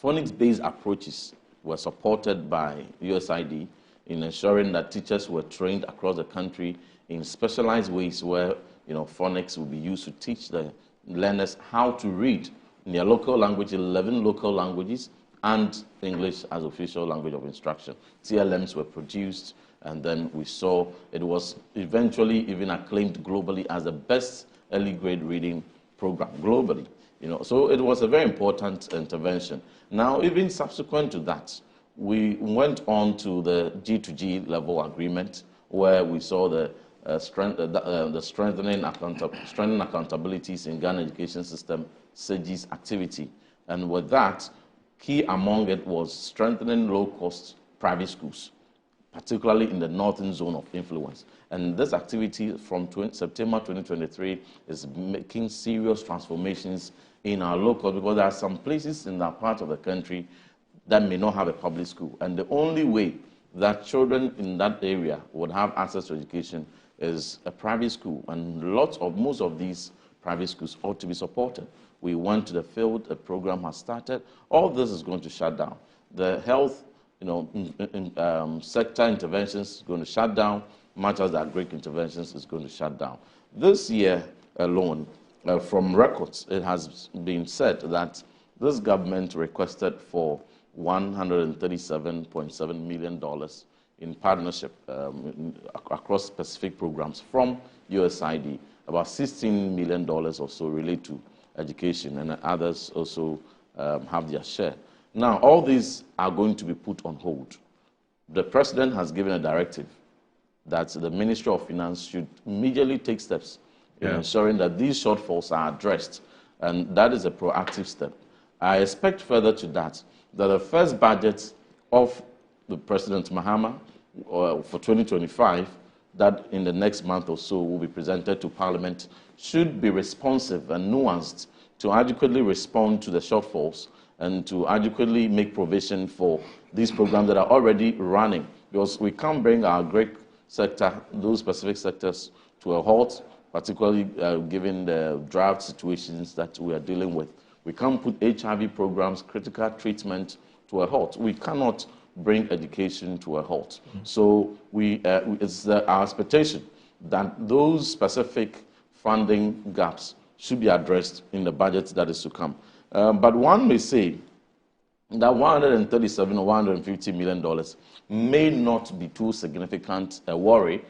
phonics-based approaches were supported by USID in ensuring that teachers were trained across the country in specialized ways where phonics will be used to teach the learners how to read in their local language, 11 local languages, and English as official language of instruction. TLMs were produced, and then we saw it was eventually even acclaimed globally as the best early grade reading program globally. So it was a very important intervention. Now, even subsequent to that, we went on to the G2G level agreement, where we saw the strengthening accountabilities in Ghana education system, SEGI's activity. And with that, key among it was strengthening low-cost private schools, particularly in the northern zone of influence. And this activity from September 2023 is making serious transformations in our local, because there are some places in that part of the country that may not have a public school. And the only way that children in that area would have access to education is a private school. And most of these private schools ought to be supported. We went to the field, a program has started. All this is going to shut down. The health sector interventions is going to shut down, much as the agric interventions is going to shut down. This year alone, from records, it has been said that this government requested for $137.7 million in partnership across specific programs from USID. About $16 million or so relate to education, and others also have their share. Now, all these are going to be put on hold. The president has given a directive that the Ministry of Finance should immediately take steps in ensuring that these shortfalls are addressed, and that is a proactive step. I expect further to that the first budget of the President Mahama for 2025, that in the next month or so will be presented to Parliament, should be responsive and nuanced to adequately respond to the shortfalls and to adequately make provision for these programs that are already running, because we can't bring our agric sector, those specific sectors, to a halt, particularly given the drought situations that we are dealing with. We can't put HIV programs, critical treatment, to a halt. We cannot bring education to a halt. So it's our expectation that those specific funding gaps should be addressed in the budget that is to come. But one may say that $137 or $150 million may not be too significant a worry,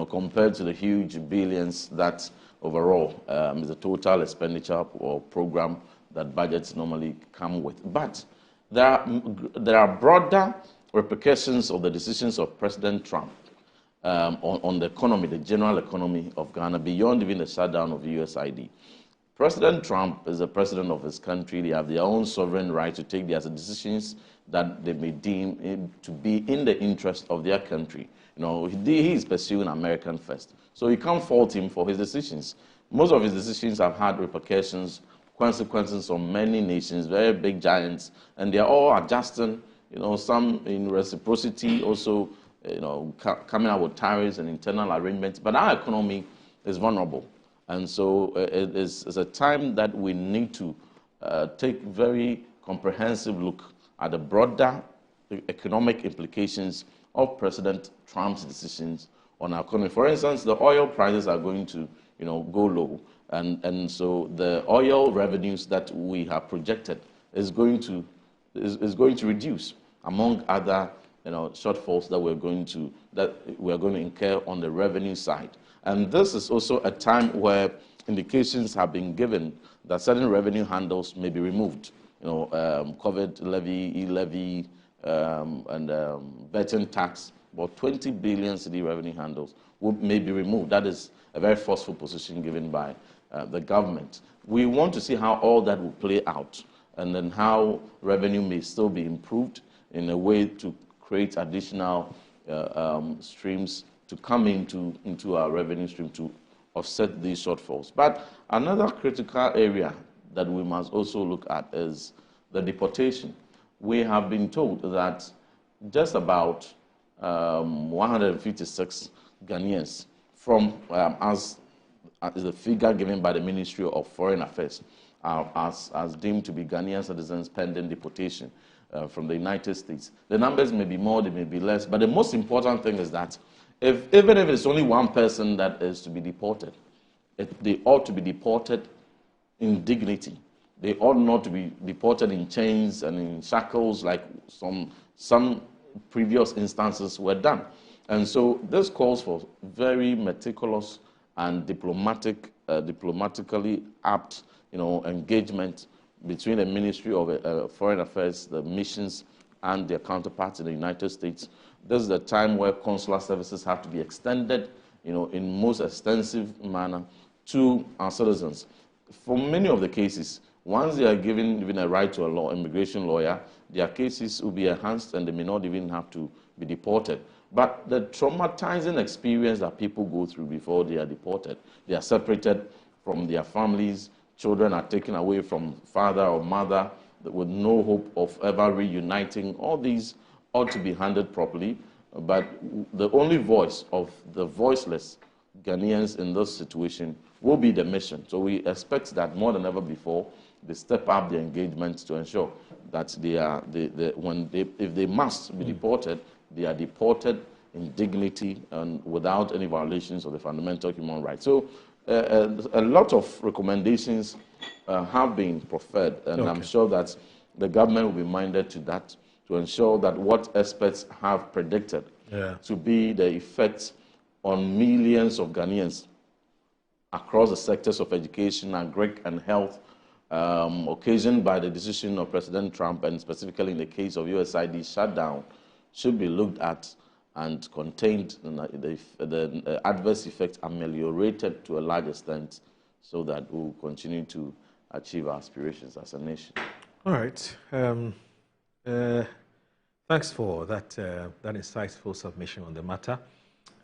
compared to the huge billions that overall is the total expenditure or program that budgets normally come with. But there are broader repercussions of the decisions of President Trump on the economy, the general economy of Ghana, beyond even the shutdown of the USID. President Trump is the president of his country. They have their own sovereign right to take their decisions that they may deem to be in the interest of their country. He is pursuing American first. So you can't fault him for his decisions. Most of his decisions have had repercussions, consequences on many nations, very big giants, and they are all adjusting, some in reciprocity, also, coming out with tariffs and internal arrangements. But our economy is vulnerable. And so it is a time that we need to take very comprehensive look at the broader economic implications of President Trump's decisions on our economy. For instance, the oil prices are going to go low. And so the oil revenues that we have projected is going to reduce, among other shortfalls that we're going to incur on the revenue side. And this is also a time where indications have been given that certain revenue handles may be removed. COVID levy, e-levy, and betting tax about 20 billion cedi revenue handles may be removed. That is a very forceful position given by the government. We want to see how all that will play out, and then how revenue may still be improved in a way to create additional streams to come into our revenue stream to offset these shortfalls. But another critical area that we must also look at is the deportation. We have been told that just about 156 Ghanaians from, as the figure given by the Ministry of Foreign Affairs, as deemed to be Ghanaian citizens pending deportation from the United States. The numbers may be more, they may be less, but the most important thing is that even if it's only one person that is to be deported, they ought to be deported in dignity. They ought not to be deported in chains and in shackles like some previous instances were done. And so this calls for very meticulous and diplomatically apt, engagement between the Ministry of Foreign Affairs, the missions, and their counterparts in the United States. This is the time where consular services have to be extended, in most extensive manner to our citizens. For many of the cases, once they are given a right to a immigration lawyer, their cases will be enhanced and they may not even have to be deported. But the traumatizing experience that people go through before they are deported, they are separated from their families, children are taken away from father or mother with no hope of ever reuniting. All these ought to be handled properly, but the only voice of the voiceless Ghanaians in this situation will be the mission. So we expect that more than ever before, they step up their engagement to ensure that if they must be deported, they are deported in dignity and without any violations of the fundamental human rights. So a lot of recommendations have been proffered, and I'm sure that the government will be minded to that, to ensure that what experts have predicted to be the effects on millions of Ghanaians across the sectors of education, agri, and health, occasioned by the decision of President Trump, and specifically in the case of USAID shutdown, should be looked at and contained, the adverse effects ameliorated to a large extent, so that we'll continue to achieve our aspirations as a nation. All right. Thanks for that insightful submission on the matter.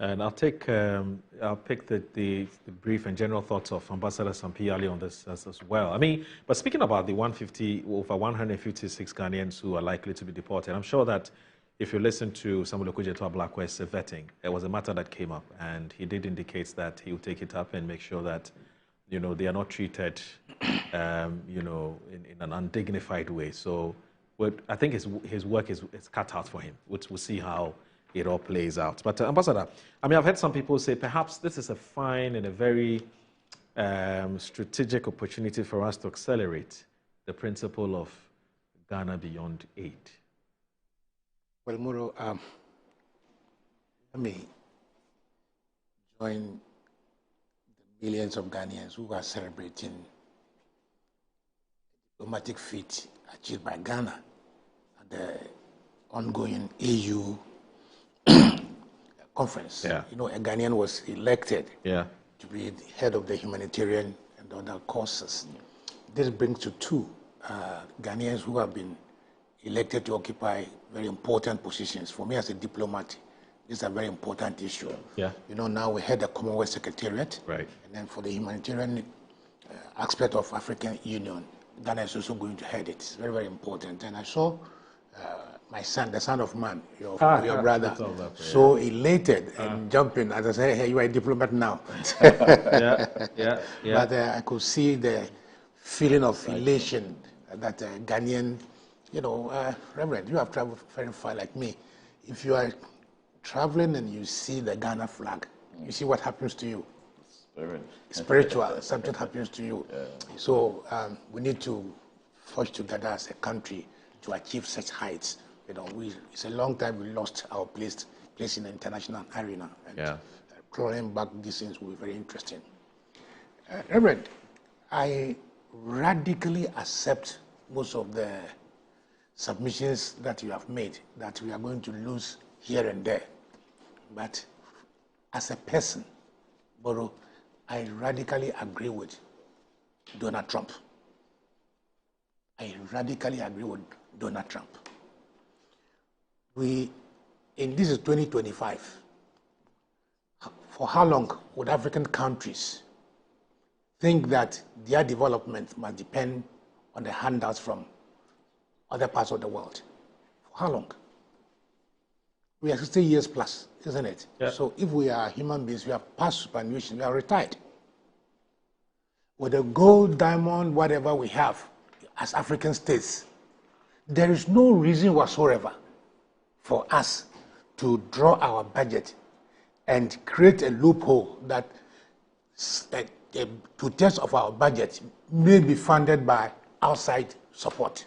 And I'll pick the brief and general thoughts of Ambassador Sampi Ali on this as well. I mean, but speaking about the over 156 Ghanaians who are likely to be deported, I'm sure that if you listen to Samuel Okudzeto Ablakwe's vetting, it was a matter that came up, and he did indicate that he will take it up and make sure that, they are not treated, in an undignified way. So I think his work is cut out for him. We'll see how it all plays out. But Ambassador, I mean, I've heard some people say perhaps this is a fine and a very strategic opportunity for us to accelerate the principle of Ghana Beyond Aid. Well, Muro, let me join the millions of Ghanaians who are celebrating the diplomatic feat achieved by Ghana at the ongoing AU conference. A Ghanaian was elected to be the head of the humanitarian and other causes. This brings to two Ghanaians who have been elected to occupy very important positions. For me as a diplomat, this is a very important issue. Now we head the Commonwealth Secretariat, and then for the humanitarian aspect of African Union, Ghana is also going to head it. It's very, very important. And I saw my son, the son of man, your brother, so elated and jumping as I say, hey, you are a diplomat now. But I could see the feeling of elation that Ghanaian, Reverend, you have traveled very far like me. If you are traveling and you see the Ghana flag, you see what happens to you. Spiritual, something happens to you. So we need to forge together as a country to achieve such heights. It's a long time we lost our place in the international arena. And clawing back these things will be very interesting. Reverend, I radically accept most of the submissions that you have made, that we are going to lose here and there. But as a person, Boro, I radically agree with Donald Trump. I radically agree with Donald Trump. This is 2025. For how long would African countries think that their development must depend on the handouts from other parts of the world? For how long? We are 60 years plus, isn't it? Yeah. So if we are human beings, we are past superannuation, we are retired. With the gold, diamond, whatever we have as African states, there is no reason whatsoever for us to draw our budget and create a loophole that 2/3 of our budget may be funded by outside support.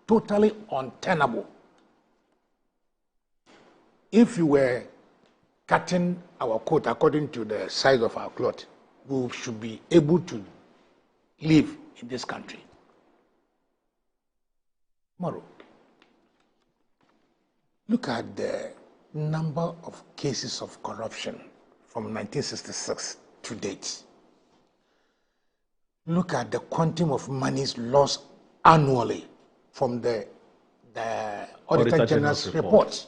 Totally untenable. If you were cutting our coat according to the size of our cloth, we should be able to live in this country. Moro, look at the number of cases of corruption from 1966 to date. Look at the quantum of monies lost annually from the Auditor General's report.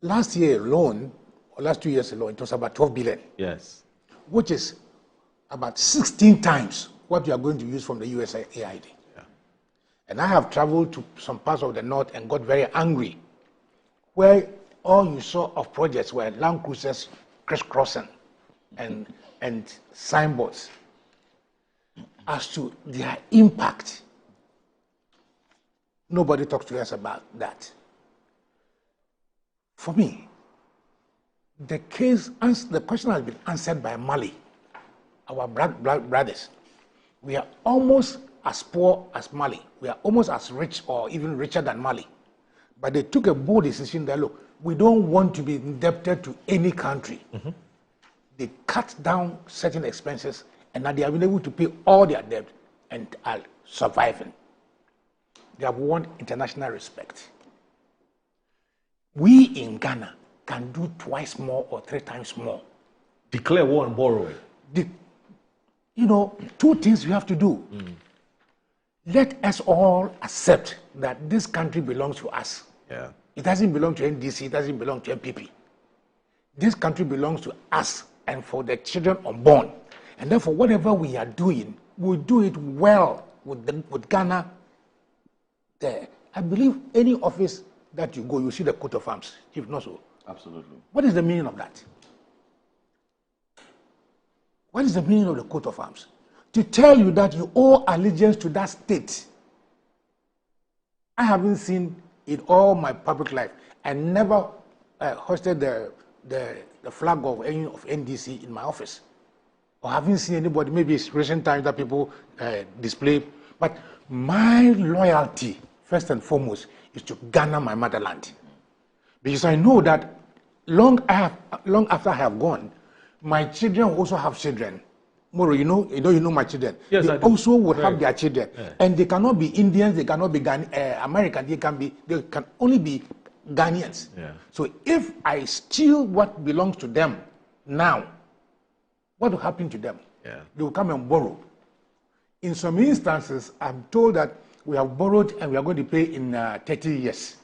Last year alone, or last 2 years alone, it was about 12 billion. Yes. Which is about 16 times what you are going to use from the USAID. Yeah. And I have traveled to some parts of the north and got very angry, where all you saw of projects were Land Cruisers crisscrossing and signboards. As to their impact, nobody talks to us about that. For me, the question has been answered by Mali, our brothers. We are almost as poor as Mali. We are almost as rich or even richer than Mali. But they took a bold decision that, look, we don't want to be indebted to any country. Mm-hmm. They cut down certain expenses, and now they have been able to pay all their debt and are surviving. They have won international respect. We in Ghana can do twice more or 3 times more. Declare war and borrow. Two things we have to do. Let us all accept that this country belongs to us. Yeah. It doesn't belong to NDC, it doesn't belong to MPP. This country belongs to us and for the children unborn. And therefore, whatever we are doing, we'll do it well with Ghana there. I believe any office that you go, you see the coat of arms, if not so. Absolutely. What is the meaning of that? What is the meaning of the coat of arms? To tell you that you owe allegiance to that state. I haven't seen in all my public life, I never hoisted the flag of any of NDC in my office. Or haven't seen anybody, maybe it's recent times that people display. But my loyalty, first and foremost, is to Ghana, my motherland. Because I know that long after I have gone, my children will also have children. Moro, you know my children. Yes, they also would have their children. Yeah. And they cannot be Indians, they cannot be American, they can only be Ghanaians. Yeah. So if I steal what belongs to them now, what will happen to them? Yeah. They will come and borrow. In some instances, I'm told that we have borrowed and we are going to pay in 30 years.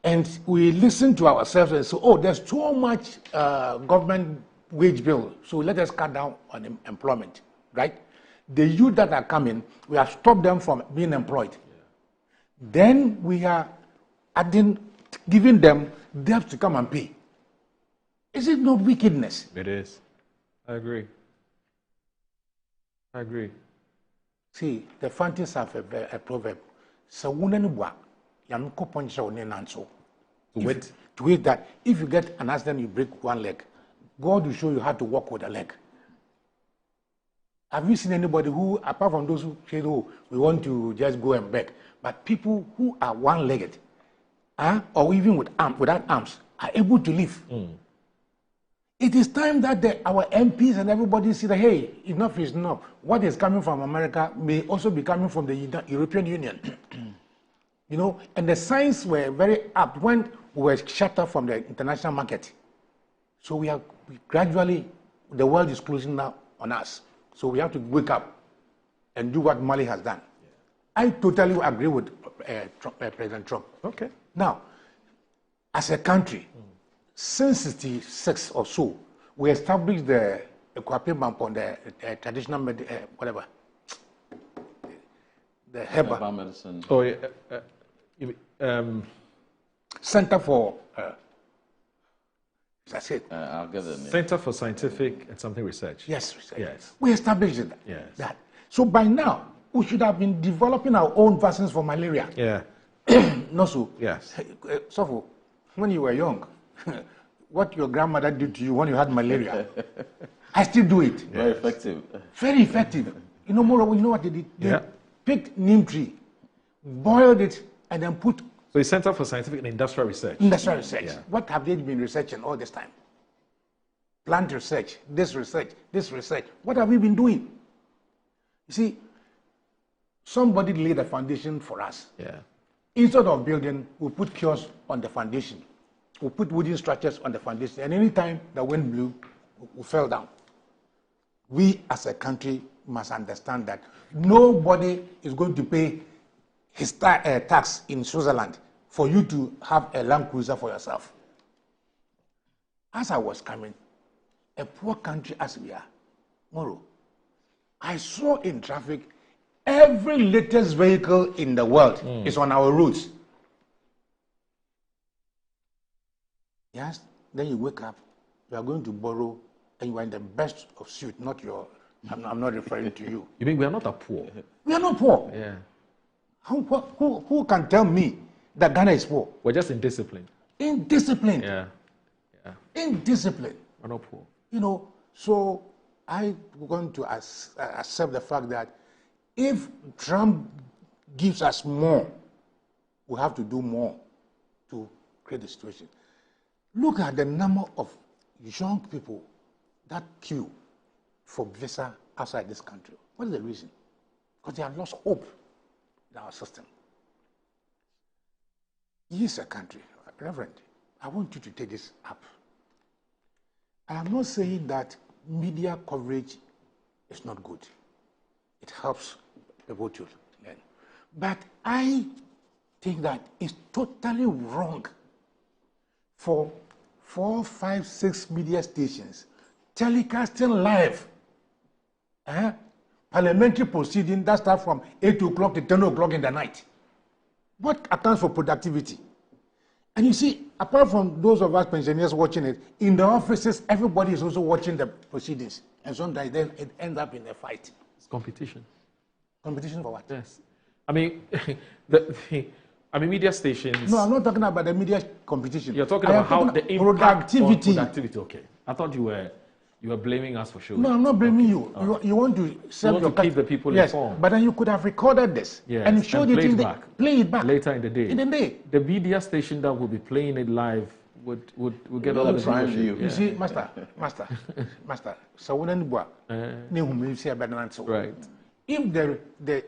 And we listen to ourselves and say, oh, there's too much government wage bill, so let us cut down on employment, right? The youth that are coming, we have stopped them from being employed. Yeah. Then we are giving them debt to come and pay. Is it not wickedness? It is. I agree. See, the Fantis have a proverb. To it that if you get an accident, you break one leg, God will show you how to walk with a leg. Have you seen anybody who, apart from those who say, oh, we want to just go and beg, but people who are one-legged, or even without arms, are able to live? It is time that our MPs and everybody see that, hey, enough is enough. What is coming from America may also be coming from the European Union. You know, and the signs were very apt when we were shut off from the international market. So we gradually, the world is closing now on us. So we have to wake up and do what Mali has done. I totally agree with President Trump. Okay. Now, as a country, since 1966 or so, we established the Kwape Bampon, the traditional whatever, the herbal medicine. Oh, yeah. Center for. That's it. I'll get the name. Center for Scientific and something research. Yes, research. Yes. We established that. Yes. That. So by now, we should have been developing our own vaccines for malaria. Yeah. No, so. Yes. So, when you were young, what your grandmother did to you when you had malaria, I still do it. Very effective. Very effective. You know, more. You know what they did? They picked neem tree, boiled it, and then put. So the Center for Scientific and Industrial Research. Industrial research. Yeah. What have they been researching all this time? Plant research, this research, this research. What have we been doing? You see, somebody laid a foundation for us. Yeah. Instead of building, we put kiosks on the foundation. We put wooden structures on the foundation. And any time the wind blew, we fell down. We as a country must understand that nobody is going to pay his tax in Switzerland for you to have a Land Cruiser for yourself. As I was coming, a poor country as we are, Moro, I saw in traffic every latest vehicle in the world is on our roads. Yes, then you wake up, you are going to borrow, and you are in the best of suit, not your. I'm not referring to you. You mean we are not poor? We are not poor. Yeah. Who can tell me that Ghana is poor? We're just indisciplined. Indisciplined. Yeah. Indisciplined. We're not poor. You know, so I'm going to accept the fact that if Trump gives us more, we have to do more to create the situation. Look at the number of young people that queue for visa outside this country. What is the reason? Because they have lost hope in our system. He is a country. Reverend, I want you to take this up. I am not saying that media coverage is not good. It helps people to learn. But I think that it's totally wrong for 4, 5, 6 media stations telecasting live parliamentary proceedings that start from 8 o'clock to 10 o'clock in the night. What accounts for productivity? And you see, apart from those of us pensioners watching it, in the offices, everybody is also watching the proceedings. And sometimes then it ends up in a fight. It's competition. Competition for what? Yes. I mean, media stations. No, I'm not talking about the media competition. You're talking about how the impact productivity. on productivity. Okay. I thought you were blaming us for showing. No, I'm not blaming you. You want to serve your keep the people informed. But then you could have recorded this and showed it in the play it back later in the day. In the day, the media station that will be playing it live would get all the viewership. You see, master. So when right. If the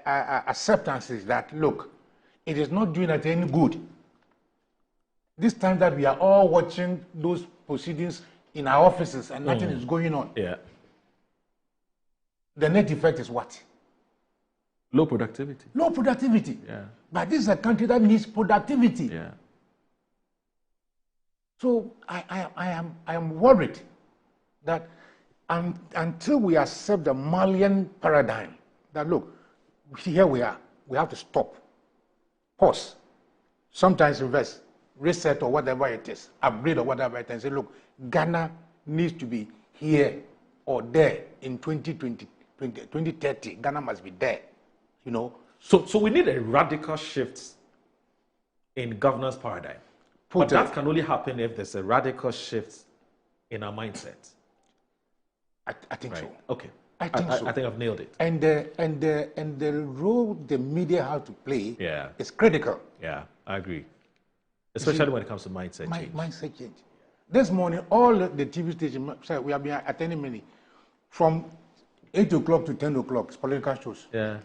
acceptance is that look, it is not doing us any good. This time that we are all watching those proceedings in our offices and nothing is going on. Yeah. The net effect is what? Low productivity. Low productivity. Yeah. But this is a country that needs productivity. Yeah. So I am worried that until we accept the Malian paradigm, that look, here we are, we have to stop, pause, sometimes invest, reset or whatever it is, upgrade or whatever it is, and say, look, Ghana needs to be here or there in 2030. Ghana must be there, you know. So we need a radical shift in governance paradigm. But that can only happen if there's a radical shift in our mindset. I think so. Okay. I think so. I think I've nailed it. And the role the media have to play is critical. Yeah, I agree. Especially when it comes to mindset change. Mindset change. This morning, all the TV stations, we have been attending many, from 8 o'clock to 10 o'clock, it's political shows. Yeah.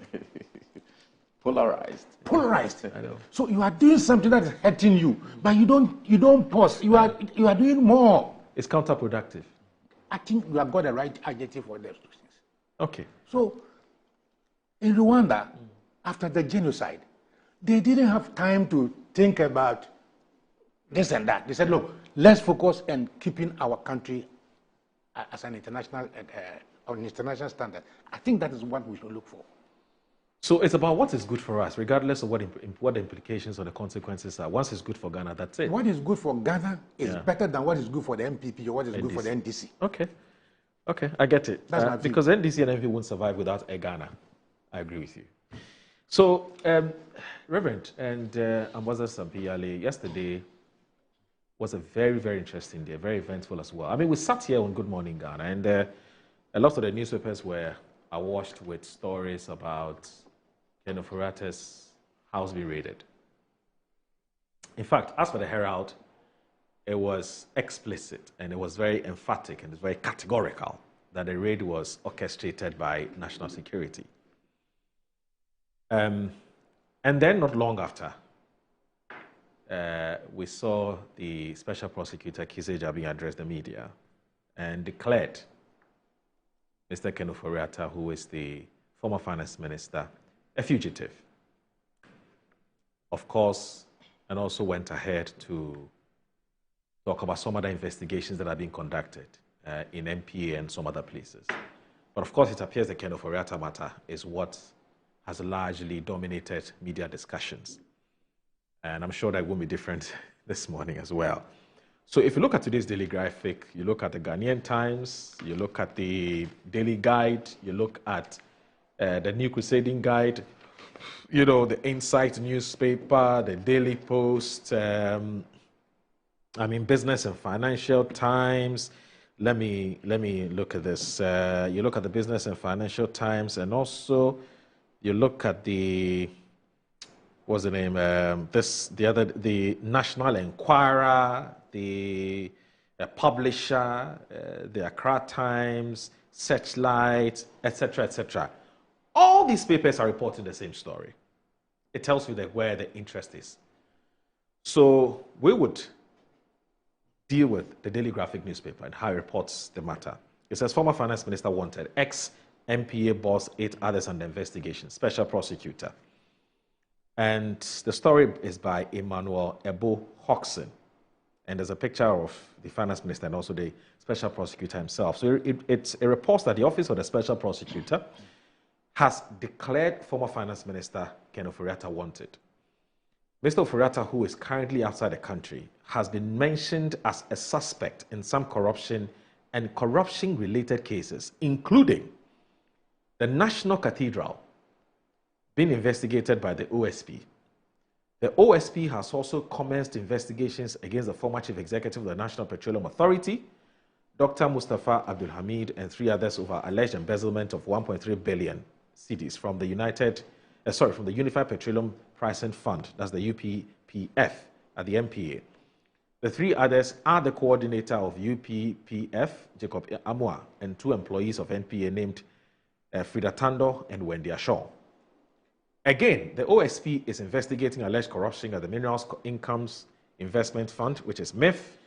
Polarized. Polarized. I know. So you are doing something that is hurting you, but you don't pause. You are doing more. It's counterproductive. I think you have got the right adjective for those things. Okay. So in Rwanda, after the genocide, they didn't have time to think about this and that. They said, look, let's focus on keeping our country as an international standard. I think that is what we should look for. So it's about what is good for us, regardless of what the implications or the consequences are. Once it's good for Ghana, that's it. What is good for Ghana is better than what is good for the MPP or what is good for the NDC. Okay, I get it. That's my view. Because NDC and MP won't survive without a Ghana. I agree with you. So, Reverend and Ambassador Sampiale, yesterday was a very, very interesting day, very eventful as well. I mean, we sat here on Good Morning Ghana, and a lot of the newspapers were awash with stories about Ken Ofori-Atta's house being raided. In fact, as for the Herald, it was explicit and it was very emphatic and it's very categorical that the raid was orchestrated by national security. And then not long after, we saw the Special Prosecutor Kizza Jabin address the media and declared Mr. Ken Ofori-Atta, who is the former finance minister, a fugitive. Of course, and also went ahead to talk about some other investigations that are being conducted in MPA and some other places. But of course, it appears the Ken Ofori-Atta matter is what has largely dominated media discussions. And I'm sure that won't be different this morning as well. So if you look at today's daily graphic, you look at the Ghanaian Times, you look at the Daily Guide, you look at the New Crusading Guide, you know, the Insight newspaper, the Daily Post, Business and Financial Times. Let me look at this. You look at the Business and Financial Times, and also you look at the, what's the name? The National Enquirer, the Publisher, the Accra Times, Searchlight, etc., etc. All these papers are reporting the same story. It tells you that where the interest is. So we would deal with the Daily Graphic newspaper and how it reports the matter. It says former finance minister wanted, ex-MPA boss, 8 others under investigation, special prosecutor. And the story is by Emmanuel Ebo Hodgson. And there's a picture of the finance minister and also the special prosecutor himself. So it reports that the office of the special prosecutor has declared former finance minister Ken Ofori-Atta wanted. Mr. Ofori-Atta, who is currently outside the country, has been mentioned as a suspect in some corruption and corruption-related cases, including the National Cathedral being investigated by the OSP. The OSP has also commenced investigations against the former chief executive of the National Petroleum Authority, Dr. Mustafa Abdul Hamid, and 3 others over alleged embezzlement of 1.3 billion cedis from the Unified Petroleum Pricing Fund, that's the UPPF, at the MPA. The 3 others are the coordinator of UPPF, Jacob Amwa, and 2 employees of NPA named Frida Tando and Wendy Ashaw. Again, the OSP is investigating alleged corruption at the Minerals Incomes Investment Fund, which is MIF,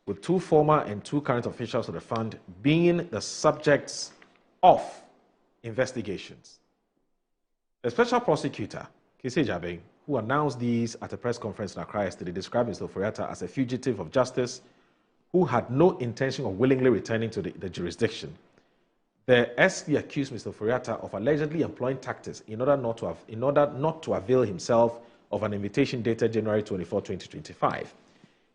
with 2 former and 2 current officials of the fund being the subjects of investigations. The special prosecutor, Kizza Jabin, who announced these at a press conference in Accra yesterday, described Mr. Ofori-Atta as a fugitive of justice who had no intention of willingly returning to the jurisdiction. The SP accused Mr. Ofori-Atta of allegedly employing tactics in order not to avail himself of an invitation dated January 24, 2025.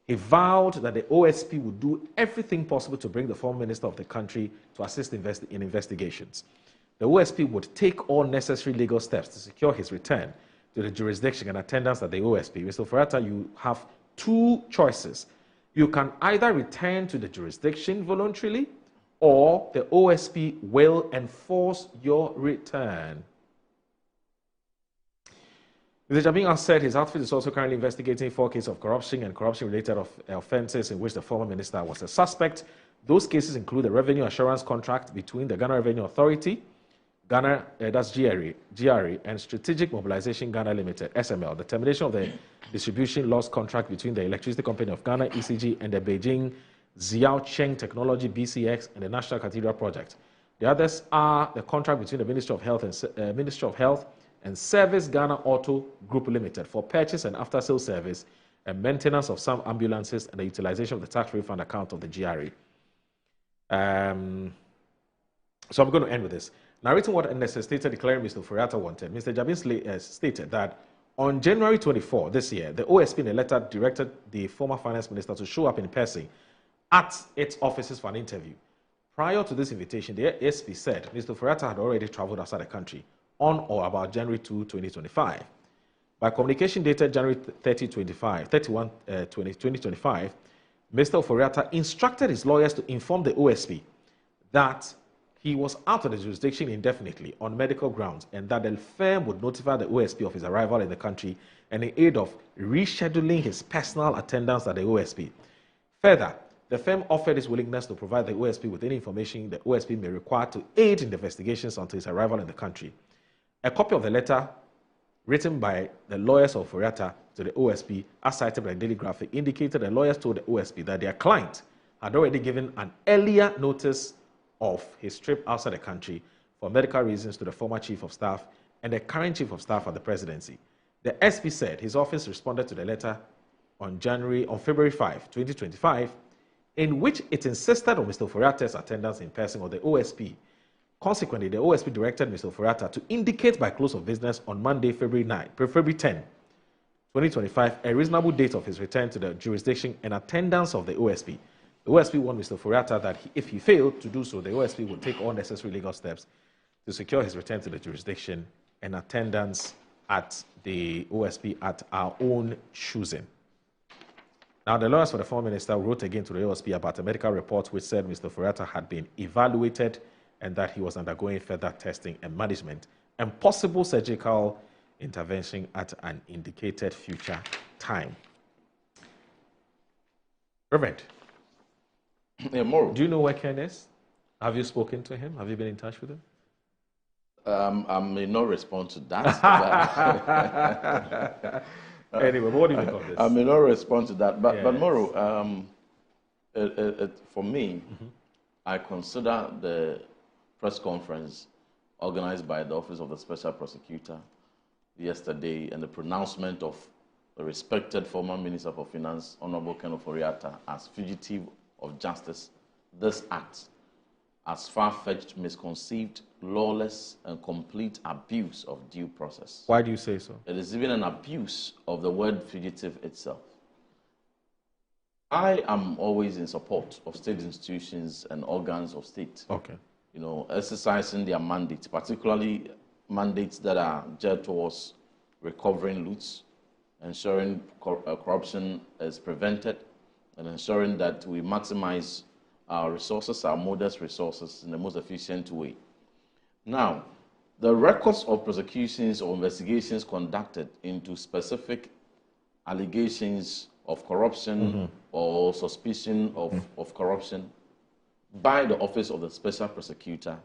He vowed that the OSP would do everything possible to bring the former minister of the country to assist in investigations. The OSP would take all necessary legal steps to secure his return to the jurisdiction and attendance at the OSP. Mr. Ofori-Atta, you have 2 choices. You can either return to the jurisdiction voluntarily, or the OSP will enforce your return. Mr. Jabin has said his outfit is also currently investigating 4 cases of corruption and corruption-related offences in which the former minister was a suspect. Those cases include the revenue assurance contract between the Ghana Revenue Authority, Ghana, that's GRE, and Strategic Mobilization Ghana Limited, SML, the termination of the distribution loss contract between the Electricity Company of Ghana, ECG, and the Beijing Xiaocheng Technology, BCX, and the National Cathedral Project. The others are the contract between the Ministry of Health and Service Ghana Auto Group Limited for purchase and after-sale service and maintenance of some ambulances and the utilization of the tax refund account of the GRE. So I'm going to end with this. Narrating what NSS stated, declaring Mr. Ofori-Atta wanted, Mr. Jabin stated that on January 24 this year, the OSP in a letter directed the former finance minister to show up in person at its offices for an interview. Prior to this invitation, the ASP said Mr. Ofori-Atta had already traveled outside the country on or about January 2, 2025. By communication dated January 2025, Mr. Ofori-Atta instructed his lawyers to inform the OSP that he was out of the jurisdiction indefinitely on medical grounds and that the firm would notify the OSP of his arrival in the country and in aid of rescheduling his personal attendance at the OSP. Further, the firm offered its willingness to provide the OSP with any information the OSP may require to aid in the investigations until his arrival in the country. A copy of the letter written by the lawyers of Ofori-Atta to the OSP, as cited by the Daily Graphic, indicated the lawyers told the OSP that their client had already given an earlier notice of his trip outside the country for medical reasons to the former chief of staff and the current chief of staff at the presidency. The SP said his office responded to the letter on February 5, 2025, in which it insisted on Mr. Ofori-Atta's attendance in person of the OSP. Consequently, the OSP directed Mr. Ofori-Atta to indicate by close of business on Monday, February 10, 2025, a reasonable date of his return to the jurisdiction and attendance of the OSP. The OSP warned Mr. Ofori-Atta that if he failed to do so, the OSP would take all necessary legal steps to secure his return to the jurisdiction and attendance at the OSP at our own choosing. Now, the lawyers for the former minister wrote again to the OSP about a medical report which said Mr. Ofori-Atta had been evaluated and that he was undergoing further testing and management and possible surgical intervention at an indicated future time. Reverend, yeah, Moro. Do you know where Ken is? Have you spoken to him? Have you been in touch with him? I may not respond to that. Anyway, what do you think of this? I may not respond to that. But Moro, for me, I consider the press conference organized by the Office of the Special Prosecutor yesterday and the pronouncement of the respected former Minister for Finance, Honorable Ken Ofori-Atta, as fugitive of justice, this act as far-fetched, misconceived, lawless, and complete abuse of due process. Why do you say so? It is even an abuse of the word fugitive itself. I am always in support of state institutions and organs of state. Okay. You know, exercising their mandates, particularly mandates that are geared towards recovering loots, ensuring corruption is prevented, and ensuring that we maximize our resources, our modest resources, in the most efficient way. Now, the records of prosecutions or investigations conducted into specific allegations of corruption or suspicion of corruption by the Office of the Special Prosecutor,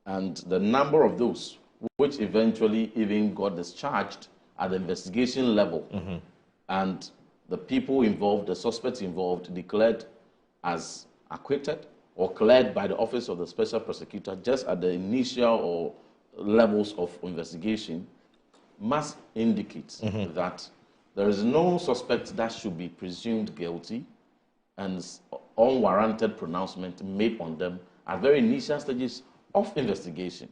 and the number of those which eventually even got discharged at the investigation level, and the people involved, the suspects involved, declared as acquitted or cleared by the Office of the Special Prosecutor just at the initial or levels of investigation, must indicate that there is no suspect that should be presumed guilty and unwarranted pronouncement made on them at very initial stages of investigation.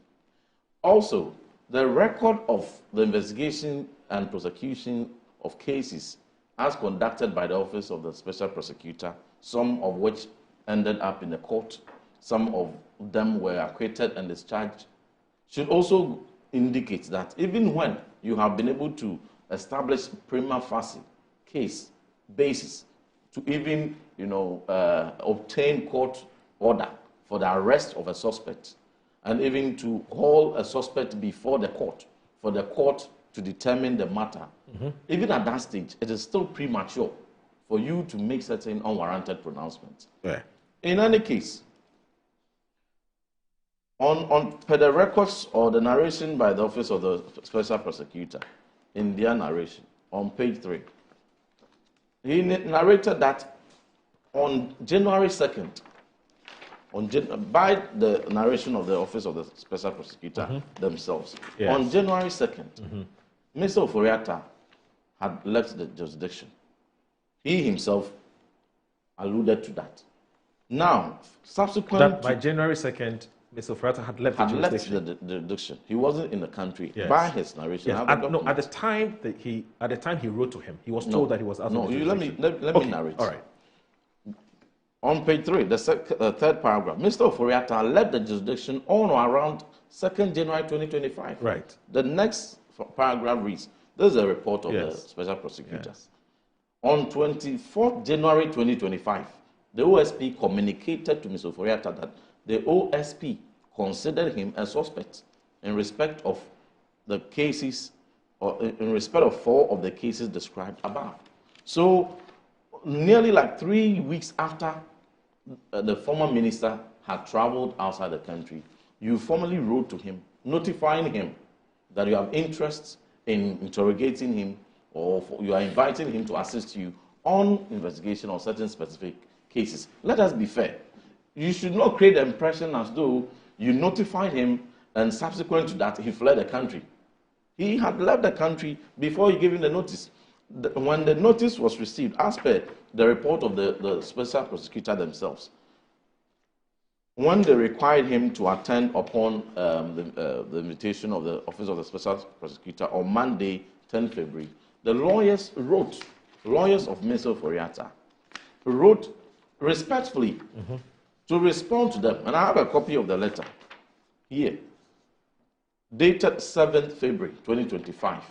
Also, the record of the investigation and prosecution of cases as conducted by the Office of the Special Prosecutor, some of which ended up in the court, some of them were acquitted and discharged, should also indicate that even when you have been able to establish prima facie case basis to even, obtain court order for the arrest of a suspect, and even to haul a suspect before the court for the court to determine the matter, even at that stage, it is still premature for you to make certain unwarranted pronouncements. Yeah. In any case, Per the records or the narration by the Office of the Special Prosecutor, in their narration, on page 3, he narrated that on January 2nd, by the narration of the Office of the Special Prosecutor themselves, Yes. on January 2nd, Mr. Ofori-Atta had left the jurisdiction. He himself alluded to that. Now, subsequent That by January 2nd, Mr. Ofori-Atta had left the jurisdiction. the jurisdiction. He wasn't in the country. Yes. By his narration. Yes. I have the No, at the document. time he wrote to him, he was told that he was out of the let me jurisdiction. narrate. All right. On page 3, the third paragraph, Mr. Ofori-Atta left the jurisdiction on or around 2nd January 2025. Right. The next paragraph reads, this is a report of the Yes. Special Prosecutor. On 24th January 2025, the OSP communicated to Mr. Ofori-Atta that the OSP considered him a suspect in respect of the cases, or in respect of 4 of the cases described above. So, nearly like 3 weeks after the former minister had traveled outside the country, you formally wrote to him, notifying him that you have interest in interrogating him, or you are inviting him to assist you on investigation on certain specific cases. Let us be fair. You should not create the impression as though you notified him and subsequent to that he fled the country. He had left the country before you gave him the notice. When the notice was received, as per the report of the Special Prosecutor themselves, when they required him to attend upon the invitation of the Office of the Special Prosecutor on Monday, 10 February, the lawyers of Mr. Ofori-Atta wrote respectfully to respond to them. And I have a copy of the letter here, dated 7th February 2025,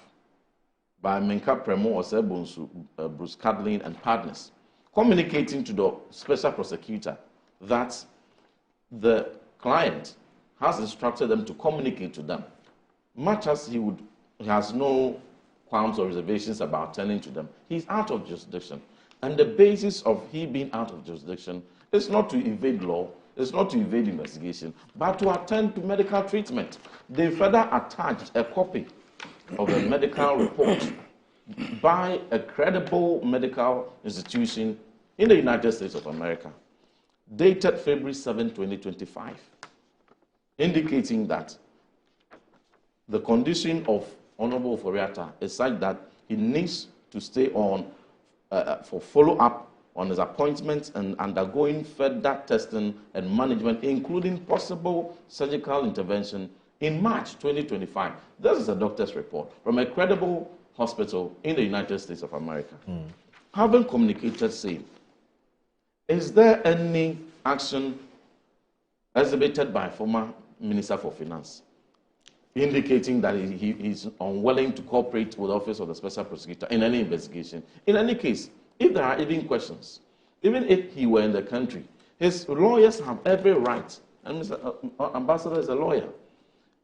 by Menka Premo Osebunsu, Bruce Cadlin and partners, communicating to the Special Prosecutor that the client has instructed them to communicate to them, much as he has no qualms or reservations about telling to them. He's out of jurisdiction. And the basis of he being out of jurisdiction is not to evade law, it's not to evade investigation, but to attend to medical treatment. They further attached a copy of a medical report by a credible medical institution in the United States of America, dated February 7, 2025, indicating that the condition of Honorable Ofori-Atta is such that he needs to stay on for follow-up on his appointments and undergoing further testing and management, including possible surgical intervention in March 2025. This is a doctor's report from a credible hospital in the United States of America. Having communicated, saying, is there any action exhibited by former Minister for Finance indicating that he is unwilling to cooperate with the Office of the Special Prosecutor in any investigation? In any case, if there are even questions, even if he were in the country, his lawyers have every right, and Mr. Ambassador is a lawyer,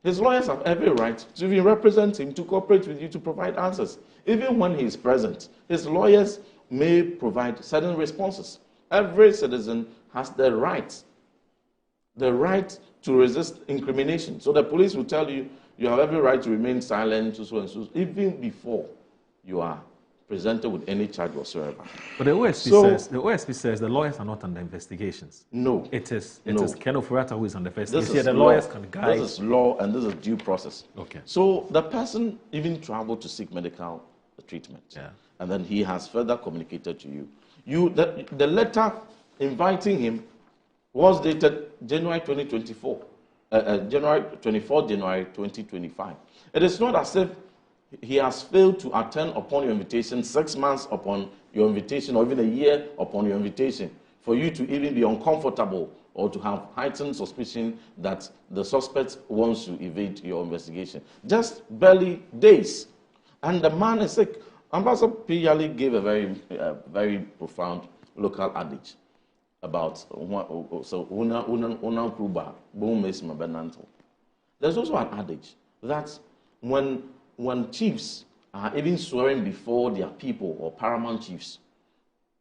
his lawyers have every right to even represent him, to cooperate with you, to provide answers. Even when he is present, his lawyers may provide certain responses. Every citizen has the right to resist incrimination. So the police will tell you, you have every right to remain silent, so and so, even before you are presented with any charge whatsoever. But the OSP says the lawyers are not under investigations. No. It is Ken Ofori-Atta who is under investigation. This is the law. lawyers can guide. This is law and this is due process. Okay. So the person even traveled to seek medical treatment. Yeah. And then he has further communicated to you. The letter inviting him was dated January 2024. January 2025. It is not as if he has failed to attend upon your invitation 6 months upon your invitation, or even a year upon your invitation, for you to even be uncomfortable or to have heightened suspicion that the suspect wants to evade your investigation. Just barely days. And the man is sick. Ambassador P. Yali gave a very profound local adage about there's also an adage that when chiefs are even swearing before their people or paramount chiefs,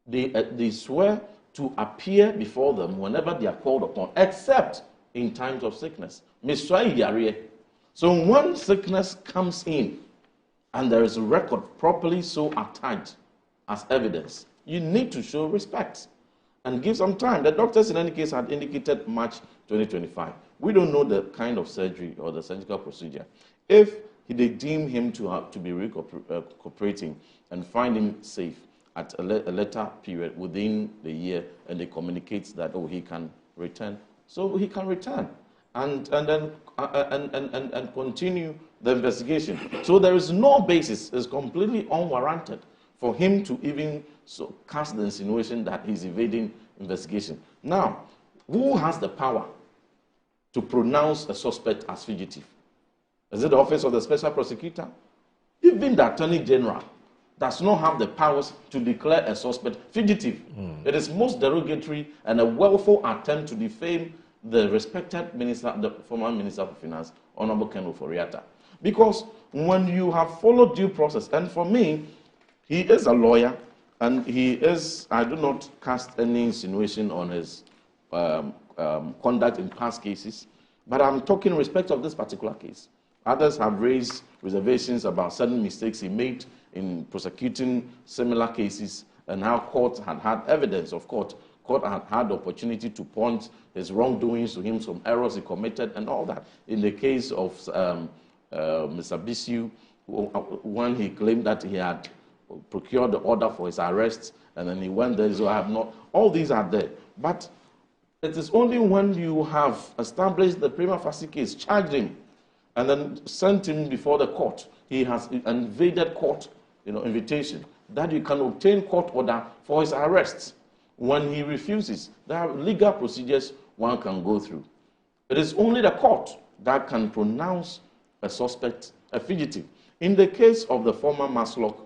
they swear to appear before them whenever they are called upon, except in times of sickness. So when sickness comes in and there is a record properly so attached as evidence, you need to show respect and give some time. The doctors in any case had indicated March 2025. We don't know the kind of surgery or the surgical procedure. If they deem him to be recuperating and find him safe at a later period within the year, and they communicate that he can return, so he can return and then continue the investigation. So there is no basis; it's completely unwarranted for him to even cast the insinuation that he's evading investigation. Now, who has the power to pronounce a suspect as fugitive? Is it the Office of the Special Prosecutor? Even the Attorney General does not have the powers to declare a suspect fugitive. It is most derogatory and a willful attempt to defame the respected minister, the former Minister for Finance, Honorable Ken Ofori-Atta. Because when you have followed due process, and for me, he is a lawyer, and he is, I do not cast any insinuation on his conduct in past cases, but I'm talking in respect of this particular case. Others have raised reservations about certain mistakes he made in prosecuting similar cases and how court had evidence of court. Court had the opportunity to point his wrongdoings to him, some errors he committed and all that. In the case of Mr. Bisu, when he claimed that he had procured the order for his arrest and then he went there, so I have not, all these are there. But it is only when you have established the prima facie case, charged him, and then sent him before the court, he has invaded court, invitation, that you can obtain court order for his arrest. When he refuses, there are legal procedures one can go through. It is only the court that can pronounce a suspect a fugitive. In the case of the former Maslock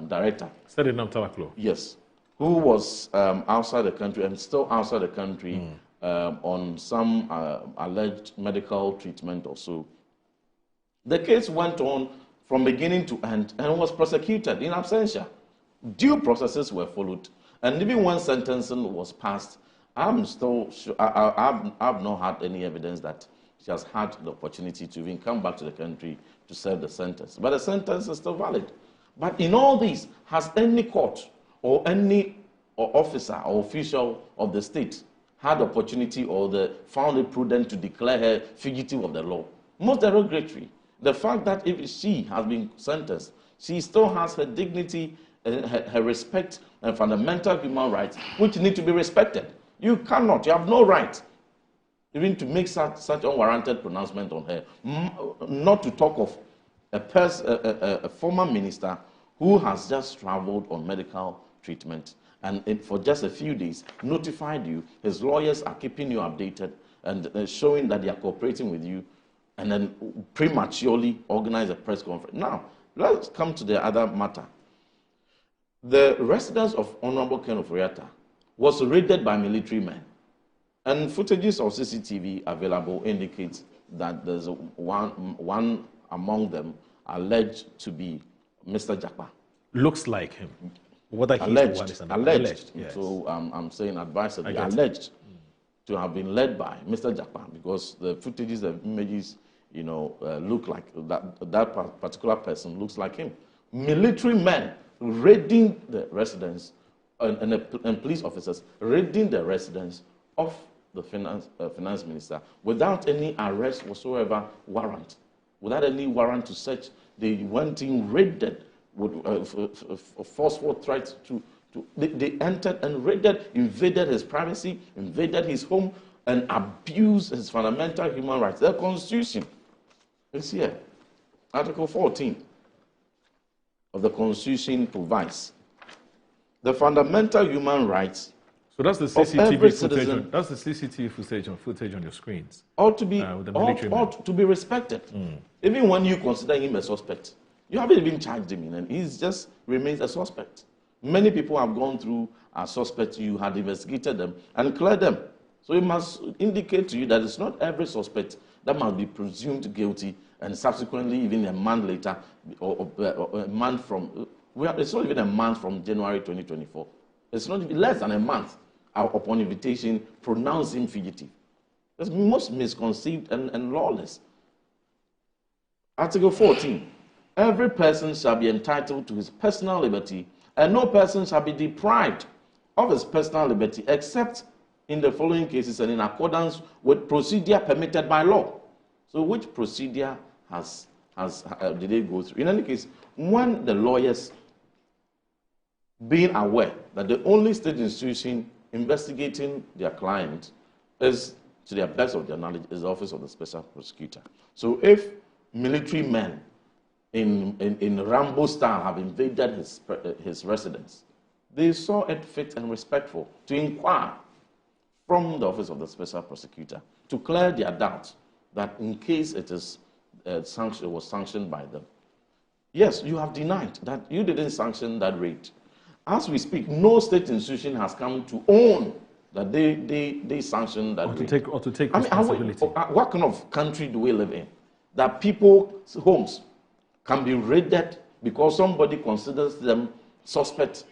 director, yes, who was outside the country and still outside the country on some alleged medical treatment or so, the case went on from beginning to end and was prosecuted in absentia. Due processes were followed, and even when sentencing was passed, I'm still sure, I've not had any evidence that she has had the opportunity to even come back to the country to serve the sentence. But the sentence is still valid. But in all these, has any court or any officer or official of the state had the opportunity or found it prudent to declare her fugitive of the law? Most derogatory. The fact that if she has been sentenced, she still has her dignity, her respect, and fundamental human rights, which need to be respected. You cannot, you have no right even to make such unwarranted pronouncement on her. Not to talk of a former minister who has just traveled on medical treatment and for just a few days notified you, his lawyers are keeping you updated and showing that they are cooperating with you, and then prematurely organize a press conference. Now, let's come to the other matter. The residence of Honorable Ken Ofori-Atta was raided by military men, and footages of CCTV available indicates that there's one among them alleged to be Mr. Jakpa. Looks like him. Whether he's alleged, the one is alleged. Yes. So I'm saying advisedly alleged to have been led by Mr. Jakpa, because the footages, the images, look like that particular person looks like him. Military men raiding the residence and police officers raiding the residence of the finance minister without any arrest whatsoever warrant. Without any warrant to search, they went in, raided with a forceful threat they entered and raided, invaded his privacy, invaded his home, and abused his fundamental human rights. The Constitution is here. Article 14 of the Constitution provides the fundamental human rights. So that's the CCTV footage. That's the CCTV footage on your screens. Ought to be respected. Even when you consider him a suspect, you haven't even charged him, and he just remains a suspect. Many people have gone through as suspects. You had investigated them and cleared them. So it must indicate to you that it's not every suspect that must be presumed guilty, and subsequently, even a month later, or a month from, it's not even a month from January 2024. It's not even less than a month upon invitation, pronounce him fugitive. It's most misconceived and lawless. Article 14. Every person shall be entitled to his personal liberty, and no person shall be deprived of his personal liberty except in the following cases and in accordance with procedure permitted by law. So which procedure did they go through? In any case, when the lawyers, being aware that the only state institution investigating their client is, to the best of their knowledge, is the Office of the Special Prosecutor. So if military men in Rambo style have invaded his residence, they saw it fit and respectful to inquire from the Office of the Special Prosecutor to clear their doubts that in case it is was sanctioned by them. Yes, you have denied that you didn't sanction that raid. As we speak, no state institution has come to own that they sanctioned that raid. Or to take responsibility. What kind of country do we live in? That people's homes can be raided because somebody considers them suspect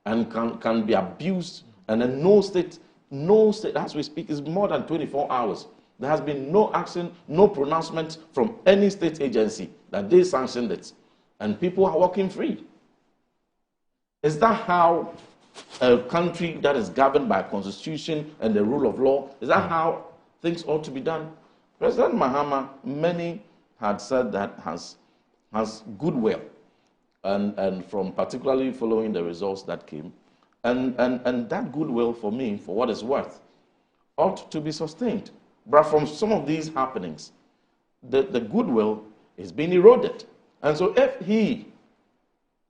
and can be abused, and then no state, as we speak, is more than 24 hours. There has been no action, no pronouncement from any state agency that they sanctioned it, and people are walking free. Is that how a country that is governed by a constitution and the rule of law, is that how things ought to be done? President Mahama, many had said that has goodwill, and from particularly following the results that came, and that goodwill, for me, for what it's worth, ought to be sustained. But from some of these happenings, the goodwill is being eroded. And so if he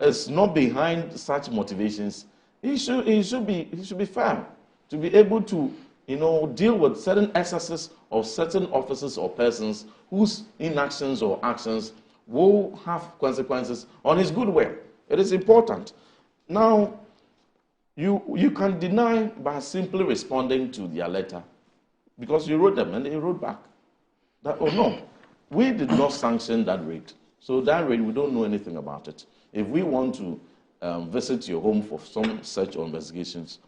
is not behind such motivations, he should be firm to be able to deal with certain excesses of certain officers or persons whose inactions or actions will have consequences on his goodwill. It is important. Now, you can deny by simply responding to their letter, because you wrote them and they wrote back that, oh no, we did not sanction that raid. So that raid, we don't know anything about it. If we want to visit your home for some search or investigations,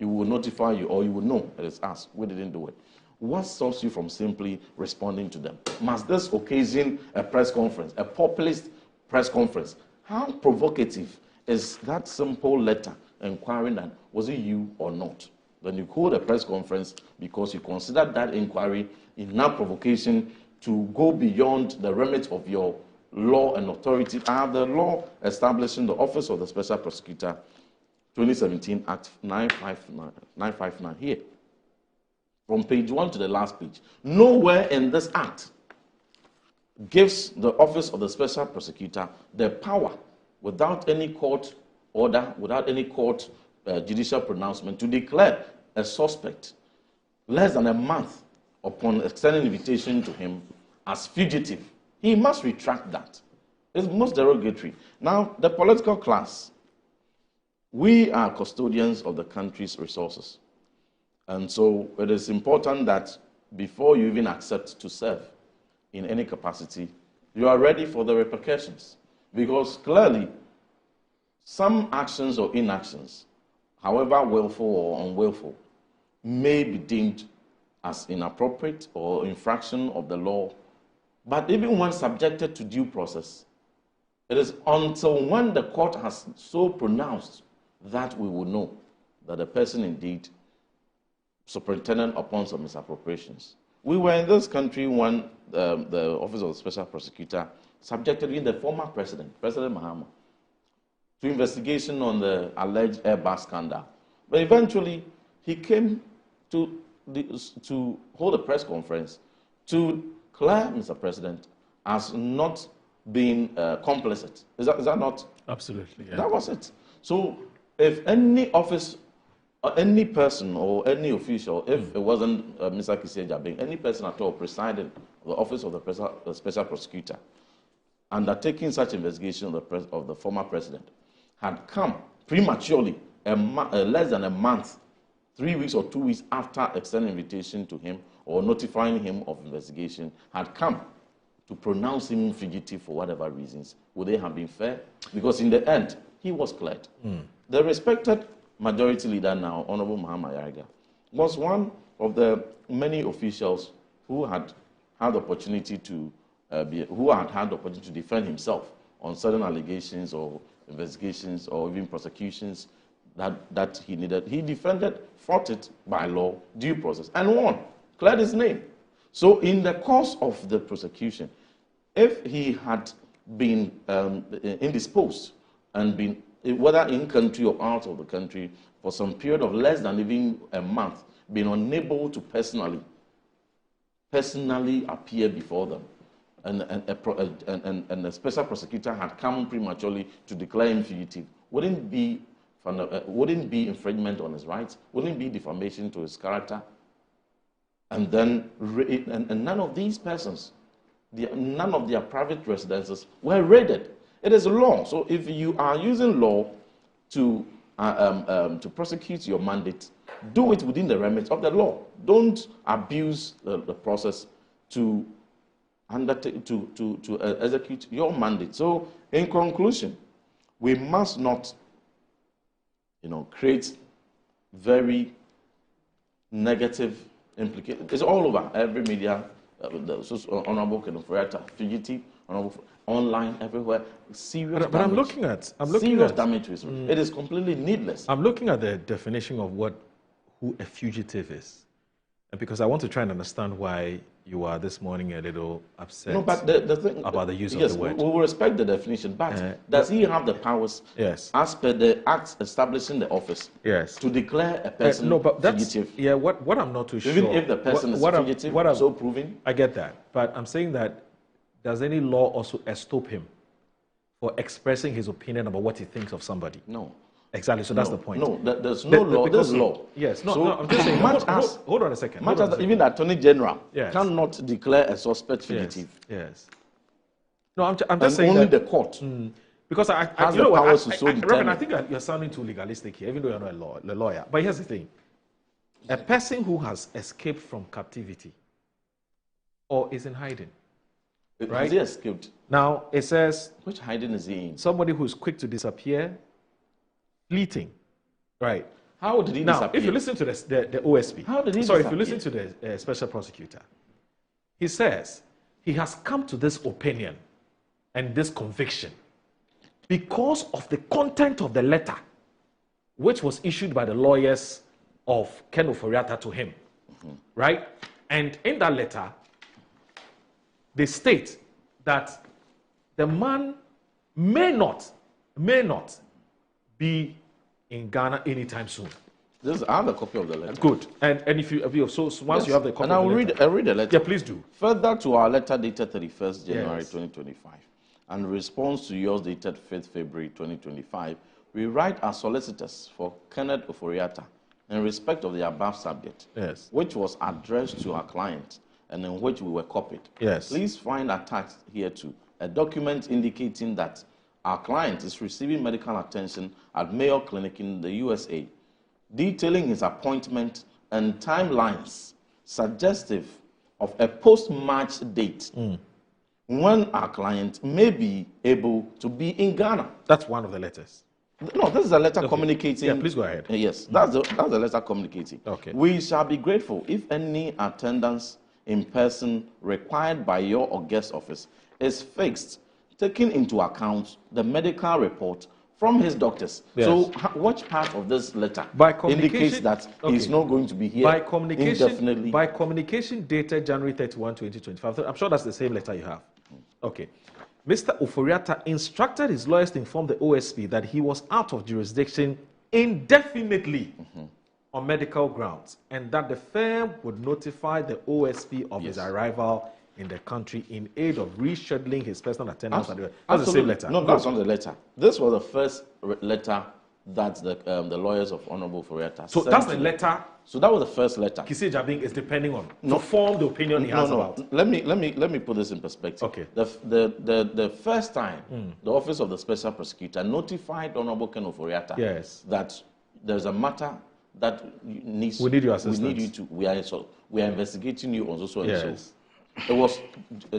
it will notify you, or you will know it is us. We didn't do it. What stops you from simply responding to them? Must this occasion a press conference, a populist press conference? How provocative is that simple letter inquiring that, was it you or not? Then you hold a press conference because you consider that inquiry enough provocation to go beyond the remit of your law and authority. I have the law establishing the Office of the Special Prosecutor, 2017 Act 959 here. From page 1 to the last page. Nowhere in this act gives the Office of the Special Prosecutor the power, without any court order, without any court judicial pronouncement, to declare a suspect less than a month upon extending invitation to him as fugitive. He must retract that. It's most derogatory. Now, the political class, we are custodians of the country's resources. And so it is important that before you even accept to serve in any capacity, you are ready for the repercussions. Because clearly, some actions or inactions, however willful or unwillful, may be deemed as inappropriate or infraction of the law. But even when subjected to due process, it is until when the court has so pronounced that we will know that the person indeed superintendent upon some misappropriations. We were in this country when the Office of the Special Prosecutor subjected in the former president, President Mahama, to investigation on the alleged Airbus scandal. But eventually, he came to hold a press conference to declare Mr. President as not being complicit. Is that not? Absolutely, yeah. That was it. So if any office, any person or any official, if it wasn't Mr. Kissi Agyabeng, any person at all presiding the Office of the Special Prosecutor, undertaking such investigation of the former president, had come prematurely, less than a month, 3 weeks or 2 weeks after extending invitation to him or notifying him of investigation, had come to pronounce him fugitive for whatever reasons, would they have been fair? Because in the end, he was cleared. The respected majority leader now, Honorable Mahama Yariga, was one of the many officials who had had the opportunity to to defend himself on certain allegations or investigations or even prosecutions that he needed. He defended, fought it by law, due process, and won, cleared his name. So in the course of the prosecution, if he had been indisposed and been, whether in country or out of the country, for some period of less than even a month, been unable to personally appear before them, and a special prosecutor had come prematurely to declare him fugitive, wouldn't be infringement on his rights, wouldn't be defamation to his character, and then and none of these persons, none of their private residences were raided. It is law. So if you are using law to prosecute your mandate, do it within the remit of the law. Don't abuse the process to undertake to execute your mandate. So, in conclusion, we must not, create very negative implications. It's all over every media. Honorable Kenneth Ofori-Atta, fugitive, online, everywhere. Serious damage. But I'm looking at serious damage to his. It is completely needless. I'm looking at the definition of who a fugitive is, and because I want to try and understand why you are this morning a little upset. No, but the thing about the use of the word. We will respect the definition, but does he have the powers? Yes. As per the acts establishing the office. Yes. To declare a person no, but that's, fugitive. Yeah. What I'm not too sure. Even if the person is fugitive, so proven. I get that, but I'm saying that does any law also stop him for expressing his opinion about what he thinks of somebody? No. Exactly. So that's the point. No, there's no law. There's law. Yes. No. So no. I'm just saying. Hold on a second. Even the Attorney General cannot declare a suspect fugitive. Yes. No, I'm just saying only that, the court. Because I has the powers to so determine. I think you're sounding too legalistic here, even though you're not a lawyer. But here's the thing: a person who has escaped from captivity or is in hiding. Right? Has he escaped? Now, it says... Which hiding is he in? Somebody who is quick to disappear, fleeting. Right. How did he disappear? If you listen to the OSP... How did he disappear? If you listen to the special prosecutor, he says he has come to this opinion and this conviction because of the content of the letter which was issued by the lawyers of Ken Ofori-Atta to him. Right? And in that letter, they state that the man may not be in Ghana anytime soon. I have a copy of the letter. Good. And if you once you have the copy, and I'll read the letter. Yeah, please do. Further to our letter dated 31st January Yes. 2025, and response to yours dated 5th February 2025, we write as solicitors for Kenneth Ofori-Atta in respect of the above subject, Yes. which was addressed to our client and in which we were copied. Yes. Please find attached here too a document indicating that our client is receiving medical attention at Mayo Clinic in the USA, detailing his appointment and timelines suggestive of a post-March date when our client may be able to be in Ghana. That's one of the letters. No, this is a letter communicating. Yeah, please go ahead. Yes, that's the letter communicating. Okay. We shall be grateful if any attendance in person required by your or guest office is fixed, taking into account the medical report from his doctors. Yes. So, which part of this letter indicates that he's not going to be here indefinitely? By communication dated January 31, 2025. I'm sure that's the same letter you have. Okay. Mr. Ofori-Atta instructed his lawyers to inform the OSP that he was out of jurisdiction indefinitely on medical grounds, and that the firm would notify the OSP of his arrival in the country in aid of rescheduling his personal attendance. That's the same letter. No, that's not the letter. This was the first letter that the lawyers of Honorable Ofori-Atta So sent that's to the them. letter. So that was the first letter. Kisei Jabing is depending on to form the opinion he has about. Let me put this in perspective. Okay. The first time the Office of the Special Prosecutor notified Honorable Ken Ofori-Atta that there's a matter that needs we need your assistance. We need you to. We are investigating you on so and so. It was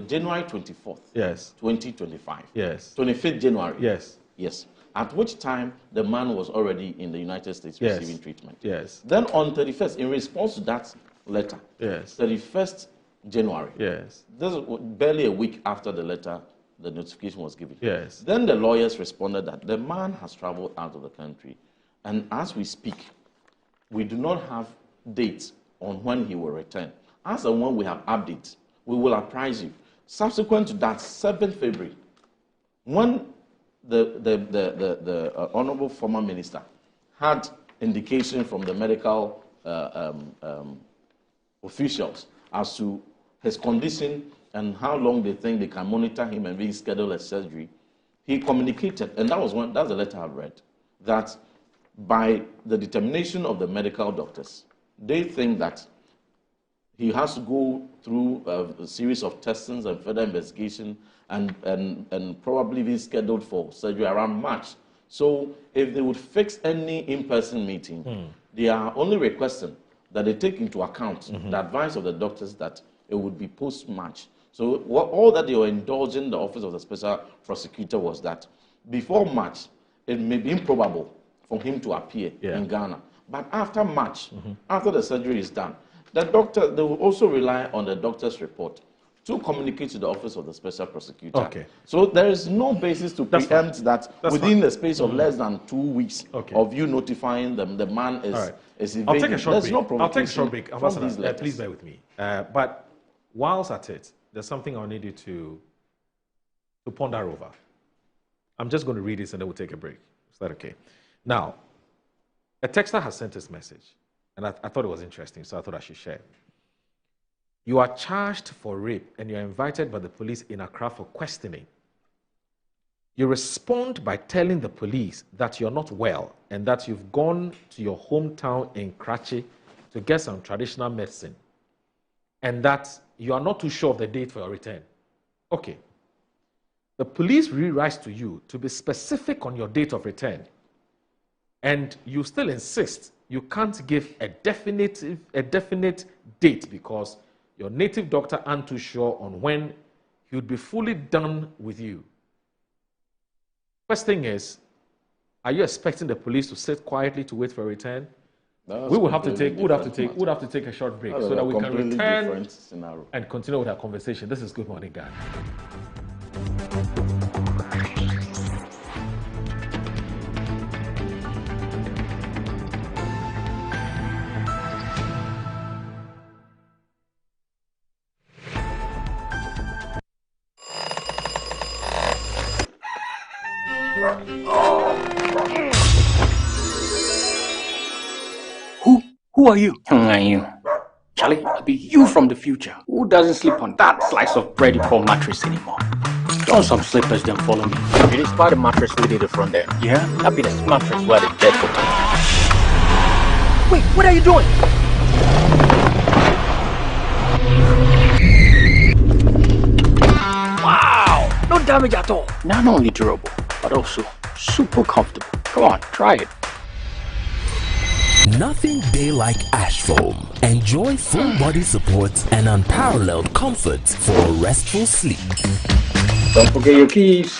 January 24th. Yes. 2025. Yes. 25th January. Yes. Yes. at which time the man was already in the United States receiving treatment. Yes. Then on 31st, in response to that letter, 31st January, this is barely a week after the letter, the notification was given. Then the lawyers responded that the man has traveled out of the country, and as we speak, we do not have dates on when he will return. As and when we have updates, we will apprise you. Subsequent to that, 7th February, when the Honorable former Minister had indication from the medical officials as to his condition and how long they think they can monitor him and being scheduled a surgery, he communicated, and that's the letter I've read, that by the determination of the medical doctors, they think that he has to go through a series of testings and further investigation and probably be scheduled for surgery around March. So if they would fix any in-person meeting, they are only requesting that they take into account the advice of the doctors that it would be post-March. So all that they were indulging the Office of the Special Prosecutor was that before March, it may be improbable for him to appear in Ghana. But after March, after the surgery is done, the doctor, they will also rely on the doctor's report to communicate to the Office of the Special Prosecutor. Okay. So there is no basis to preempt that within the space of less than 2 weeks of you notifying them, the man is evading. I'll take a short break. No I'll take a short break. Ambassador, please bear with me. But whilst at it, there's something I'll need you to ponder over. I'm just going to read this and then we'll take a break. Is that okay? Now, a texter has sent this message, and I thought it was interesting, so I thought I should share. You are charged for rape and you're invited by the police in Accra for questioning. You respond by telling the police that you're not well and that you've gone to your hometown in Karachi to get some traditional medicine and that you are not too sure of the date for your return. Okay. The police rewrites to you to be specific on your date of return, and you still insist you can't give a definite date because your native doctor aren't too sure on when he would be fully done with you. First thing is, are you expecting the police to sit quietly to wait for a return? We would have to take a short break so that we can return and continue with our conversation. This is Good Morning Ghana. Who are you? You. Charlie, I'll be you from the future. Who doesn't sleep on that slice of bread you call mattress anymore? Don some slippers, then follow me. You didn't spot the mattress within the front there. Yeah? That be the mattress where the dead for me. Wait, what are you doing? Wow! No damage at all. Not only durable, but also super comfortable. Come on, try it. Nothing day like Ash Foam. Enjoy full body support and unparalleled comfort for a restful sleep. Don't forget your keys.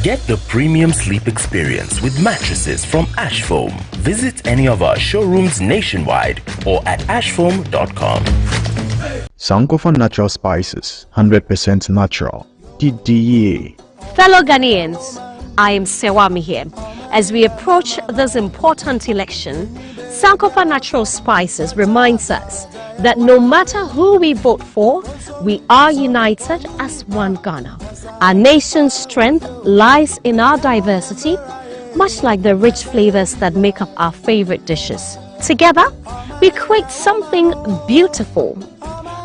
Get the premium sleep experience with mattresses from Ash Foam. Visit any of our showrooms nationwide or at ashfoam.com. Sankofa Natural Spices, 100% natural. DDA. Fellow Ghanaians, I am Sewami here. As we approach this important election, Sankofa Natural Spices reminds us that no matter who we vote for, we are united as one Ghana. Our nation's strength lies in our diversity, much like the rich flavors that make up our favorite dishes. Together, we create something beautiful.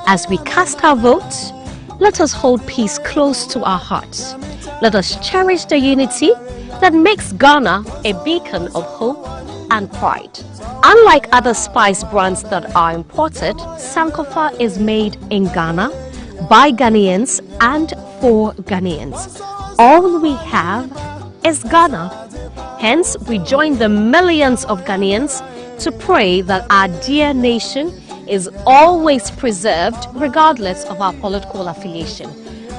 As we cast our votes, let us hold peace close to our hearts. Let us cherish the unity that makes Ghana a beacon of hope and pride. Unlike other spice brands that are imported, Sankofa is made in Ghana, by Ghanaians and for Ghanaians. All we have is Ghana. Hence, we join the millions of Ghanaians to pray that our dear nation is always preserved regardless of our political affiliation.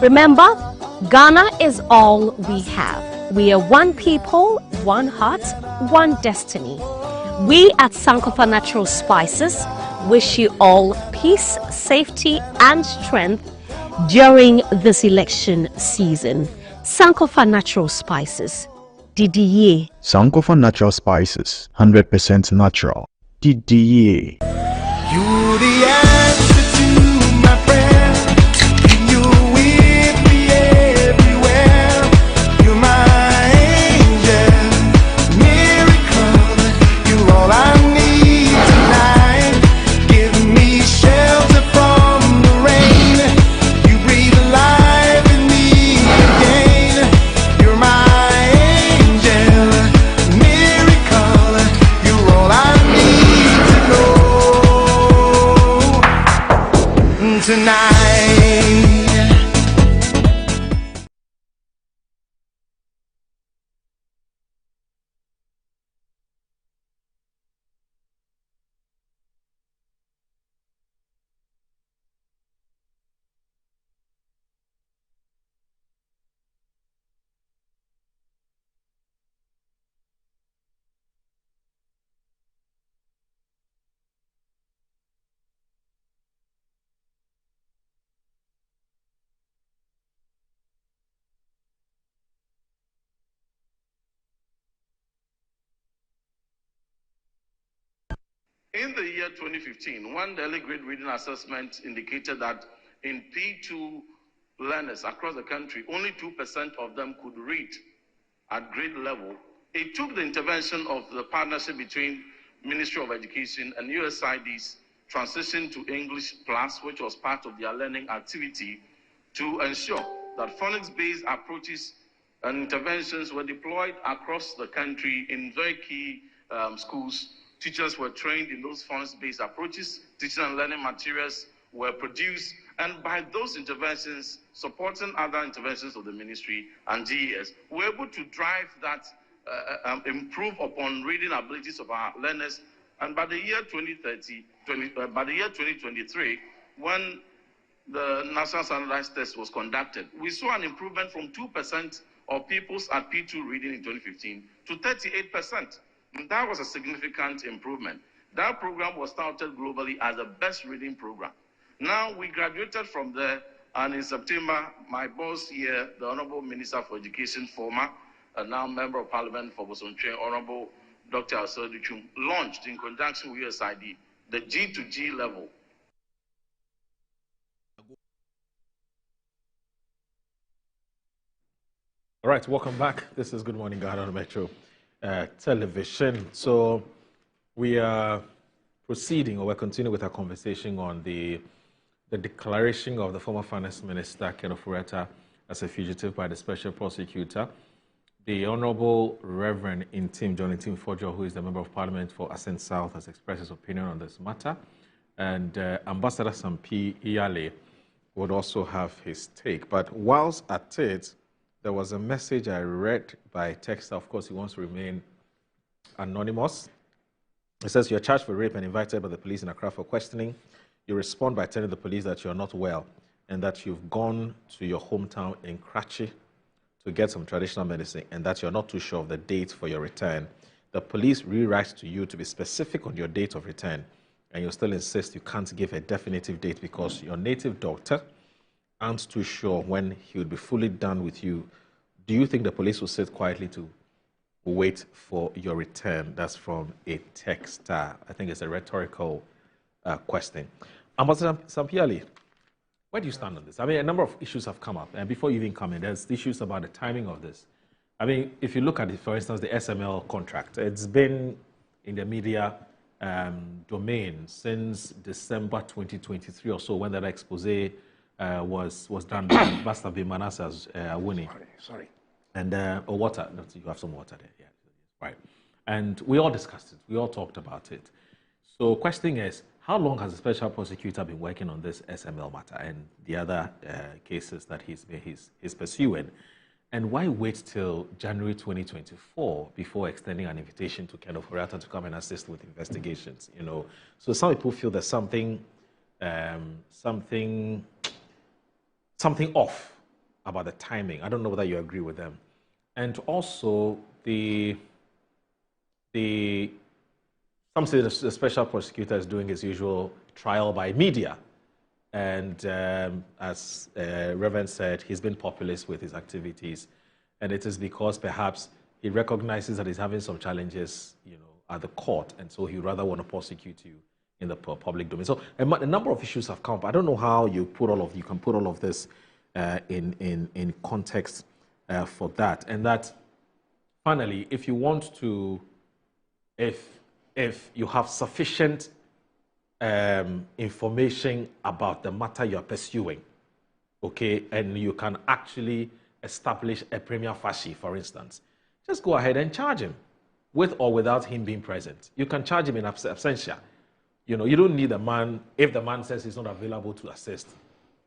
Remember, Ghana is all we have. We are one people, one heart, one destiny. We at Sankofa Natural Spices wish you all peace, safety, and strength during this election season. Sankofa Natural Spices. Didier. Sankofa Natural Spices, 100% natural. Didier. You the answer to my prayer. You with me everywhere. You're my angel, miracle. You're all I need tonight. Give me shelter from the rain. You breathe life in me again. You're my angel, miracle. You're all I need to know tonight. In the year 2015, one Daily Grade Reading Assessment indicated that in P2 learners across the country, only 2% of them could read at grade level. It took the intervention of the partnership between Ministry of Education and USAID's transition to English Plus, which was part of their learning activity, to ensure that phonics-based approaches and interventions were deployed across the country in very key schools. Teachers were trained in those phonics-based approaches, teaching and learning materials were produced, and by those interventions, supporting other interventions of the ministry and GES, we were able to drive that, improve upon reading abilities of our learners. And by the year 2023, when the National Standardized Test was conducted, we saw an improvement from 2% of pupils at P2 reading in 2015 to 38%. And that was a significant improvement. That program was touted globally as the best reading program. Now we graduated from there, and in September, my boss here, the Honorable Minister for Education, former, and now Member of Parliament for Bosonche, Honorable Dr. Alsadu Chum, launched in conjunction with USAID the G2G level. All right, welcome back. This is Good Morning Ghana on Metro Television. So we are proceeding, or we're continuing with our conversation on the declaration of the former Finance Minister, Ken Ofori-Atta, as a fugitive by the Special Prosecutor. The Honorable Reverend Intim John Intim Fojo, who is the Member of Parliament for Ascent South, has expressed his opinion on this matter. And Ambassador Sampi Iyale would also have his take. But whilst at it, there was a message I read by text. Of course, he wants to remain anonymous. It says, you're charged for rape and invited by the police in Accra for questioning. You respond by telling the police that you're not well and that you've gone to your hometown in Kratchi to get some traditional medicine and that you're not too sure of the date for your return. The police rewrite to you to be specific on your date of return, and you still insist you can't give a definitive date because your native doctor aren't too sure when he would be fully done with you. Do you think the police will sit quietly to wait for your return? That's from a texter. I think it's a rhetorical question. Ambassador Sampi Iyale, where do you stand on this? I mean, a number of issues have come up, and before you even come in, there's issues about the timing of this. I mean, if you look at it, for instance, the SML contract, it's been in the media domain since December 2023 or so, when that expose was done by Master B. Manassas Awuni. Sorry. And water. You have some water there. Yeah. Right. And we all discussed it. We all talked about it. So question is, how long has the special prosecutor been working on this SML matter and the other cases that he's pursuing? And why wait till January 2024 before extending an invitation to Ken Ofori-Atta to come and assist with investigations? You know, so some people feel there's something off about the timing. I don't know whether you agree with them. And also some say the special prosecutor is doing his usual trial by media. And as Reverend said, he's been populist with his activities. And it is because perhaps he recognizes that he's having some challenges, at the court. And so he'd rather want to prosecute you in the public domain. So a number of issues have come up. I don't know how you can put all of this in context for that. And that finally, if you want to, if you have sufficient information about the matter you're pursuing, okay, and you can actually establish a prima facie, for instance, just go ahead and charge him with or without him being present. You can charge him in absentia. You don't need a man, if the man says he's not available to assist.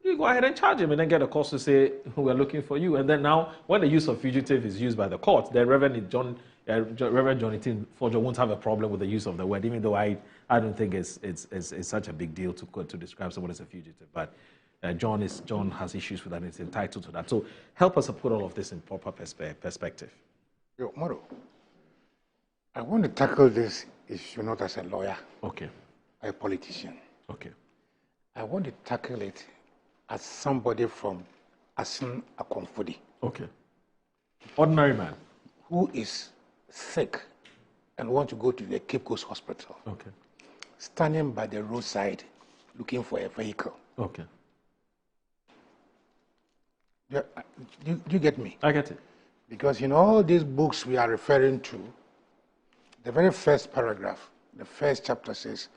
You go ahead and charge him and then get a court to say, we're looking for you. And then now, when the use of fugitive is used by the court, then Reverend Jonathan Forger won't have a problem with the use of the word, even though I don't think it's such a big deal to describe someone as a fugitive. But John has issues with that and is entitled to that. So help us to put all of this in proper perspective. Yo, Moro, I want to tackle this issue not as a lawyer. Okay. A politician. Okay. I want to tackle it as somebody from Asin Akomfodi. Okay. Ordinary man. Who is sick and want to go to the Cape Coast Hospital. Okay. Standing by the roadside looking for a vehicle. Okay. Do you get me? I get it. Because in all these books we are referring to, the very first paragraph, the first chapter says,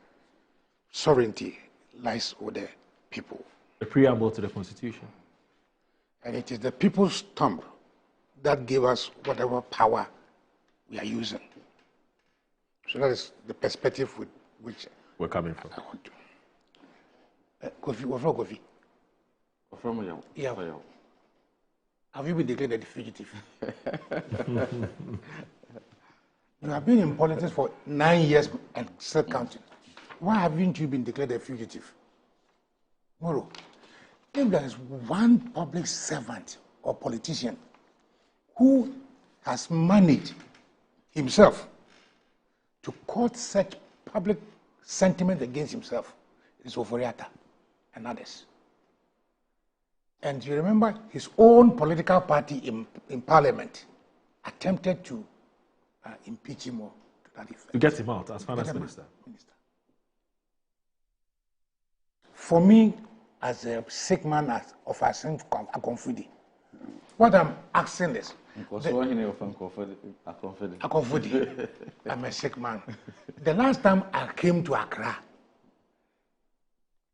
sovereignty lies with the people. The preamble to the Constitution. And it is the people's thumb that gave us whatever power we are using. So that is the perspective with which we're coming from. I want to. Kofi. Yeah. Have you been declared a fugitive? You have been in politics for 9 years and still counting. Why haven't you been declared a fugitive? Moro, if there is one public servant or politician who has managed himself to court such public sentiment against himself, it is Ofori-Atta and others. And you remember his own political party in parliament attempted to impeach him or to that effect. To get him out as finance minister. For me, as a sick man of Asin Akomfodi, what I'm asking is, Akomfodi, I'm a sick man. The last time I came to Accra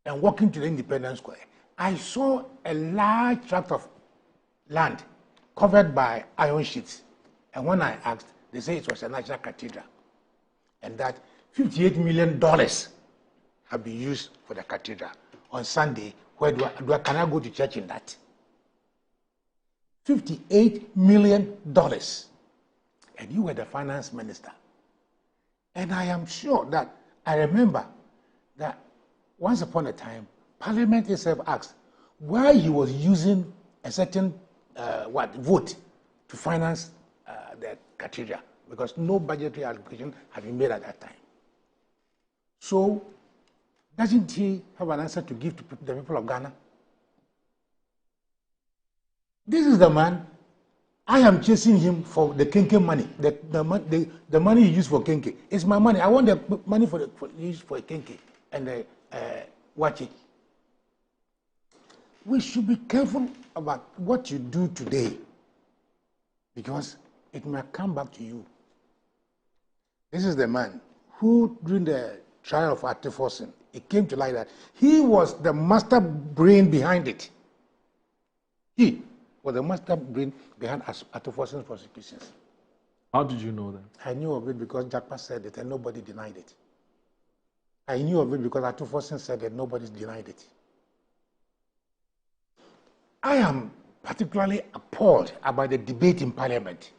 and walking to the Independence Square, I saw a large tract of land covered by iron sheets. And when I asked, they say it was a national cathedral. And that $58 million have been used for the cathedral. On Sunday, where can I go to church in that? $58 million. And you were the finance minister. And I am sure that I remember that once upon a time, Parliament itself asked why he was using a certain vote to finance the cathedral, because no budgetary allocation had been made at that time. So, doesn't he have an answer to give to the people of Ghana? This is the man. I am chasing him for the Kenke money. The money he used for Kenke. It's my money. I want the money for use for Kenke and the Wachi. We should be careful about what you do today, because it may come back to you. This is the man who, during the trial of Atiforsin, it came to light that he was the master brain behind it. He was the master brain behind Atiforsin's prosecutions. How did you know that? I knew of it because Jakpa said it and nobody denied it. I knew of it because Atiforsin said it, nobody denied it. I am particularly appalled about the debate in Parliament.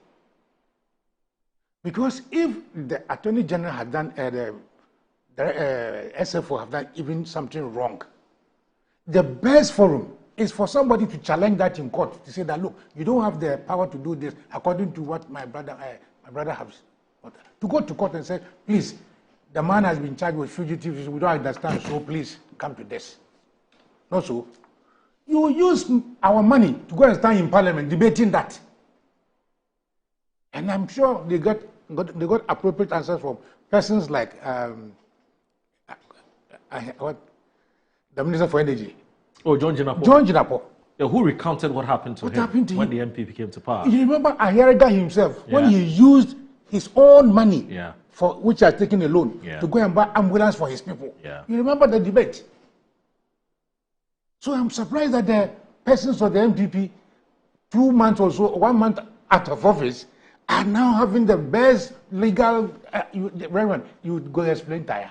Because if the Attorney General had done, the SFO have done even something wrong, the best forum is for somebody to challenge that in court to say that, look, you don't have the power to do this according to what my brother has. To go to court and say, please, the man has been charged with fugitives, we don't understand, so please come to this. Not so. You use our money to go and stand in parliament debating that. And I'm sure they got appropriate answers from persons like the Minister for Energy. Oh, John Jinapo. John Jinapo. Yeah, who recounted what happened to him when the MPP came to power. You remember Ayariga himself, when he used his own money, for which he has taken a loan, to go and buy ambulance for his people. You remember the debate? So I'm surprised that the persons of the MPP, 2 months or so, 1 month out of office, are now having the best legal. Reverend, you go explain, Taya.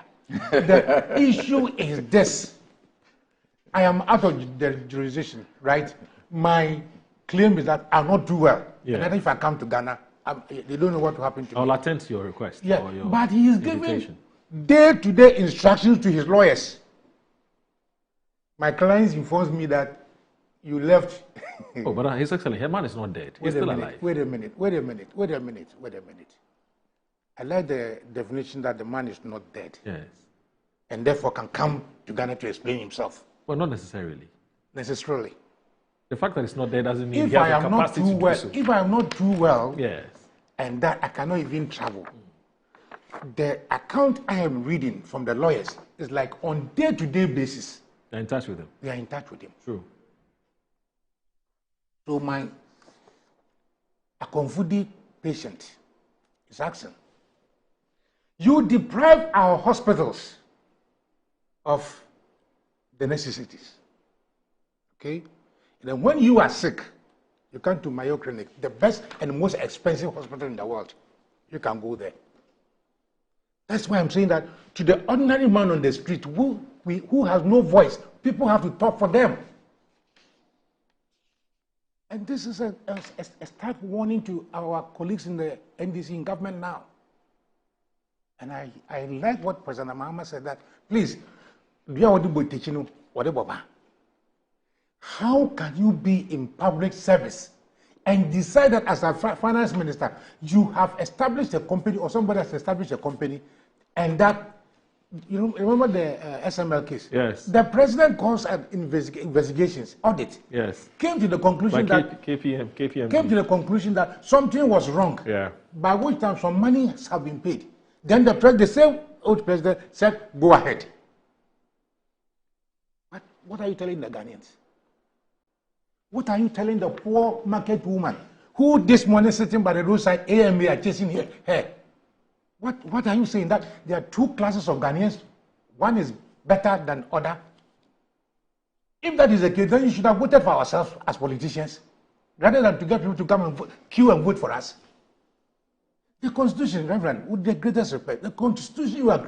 The issue is this. I am out of the jurisdiction, right? My claim is that I'll not do well. And then if I come to Ghana, they don't know what will happen to me. I'll attend to your request. Yeah, or your but he is giving day-to-day instructions to his lawyers. My clients informs me that you left. Oh, but His Excellency, Herman is not dead. He's still alive. Wait a minute. I like the definition that the man is not dead. Yes. And therefore can come to Ghana to explain himself. Well, not necessarily. Necessarily. The fact that it's not dead doesn't mean If he has I the am not capacity too to well, do so. if I am not too well, yes, and that I cannot even travel, the account I am reading from the lawyers is like on day-to-day basis. They're in touch with him. They are in touch with him. True. So my Akonfudi patient is asking, you deprive our hospitals of the necessities. Okay? And then when you are sick, you come to Mayo Clinic, the best and most expensive hospital in the world. You can go there. That's why I'm saying that to the ordinary man on the street who has no voice, people have to talk for them. And this is a stark warning to our colleagues in the NDC in government now. And I like what President Mahama said, that please, how can you be in public service and decide that as a finance minister, you have established a company or somebody has established a company, and that, you know, remember the SML case? Yes. The president calls at investigations, audit. Yes. Came to the conclusion that KPM came to the conclusion that something was wrong. Yeah. By which time some money have been paid. Then the same old president said, "Go ahead." But what are you telling the Ghanaians? What are you telling the poor market woman who this morning sitting by the roadside, AMA are chasing her? What are you saying? That there are two classes of Ghanaians, one is better than other? If that is the case, then you should have voted for ourselves as politicians, rather than to get people to come and queue and vote for us. The Constitution, Reverend, with the greatest respect, the Constitution you are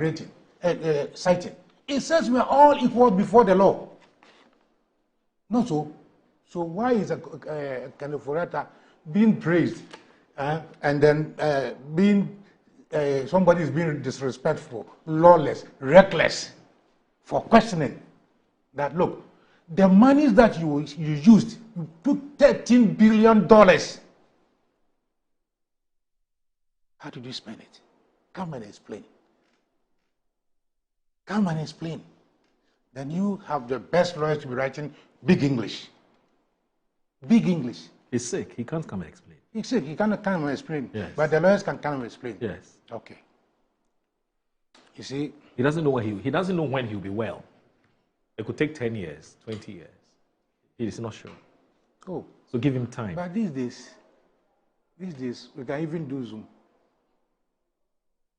citing, it says we are all equal before the law. Not so. So why is Kenneth being praised and then somebody is being disrespectful, lawless, reckless for questioning that, look, the monies that you used, you took $13 billion. How did you spend it? Come and explain. Come and explain. Then you have the best lawyers to be writing big English. Big English. He's sick. He can't come and explain. He's sick. He cannot come and explain. Yes. But the lawyers can come and explain. Yes. Okay. You see, he doesn't know he doesn't know when he'll be well. It could take 10 years, 20 years. He is not sure. Oh. So give him time. But these days we can even do Zoom.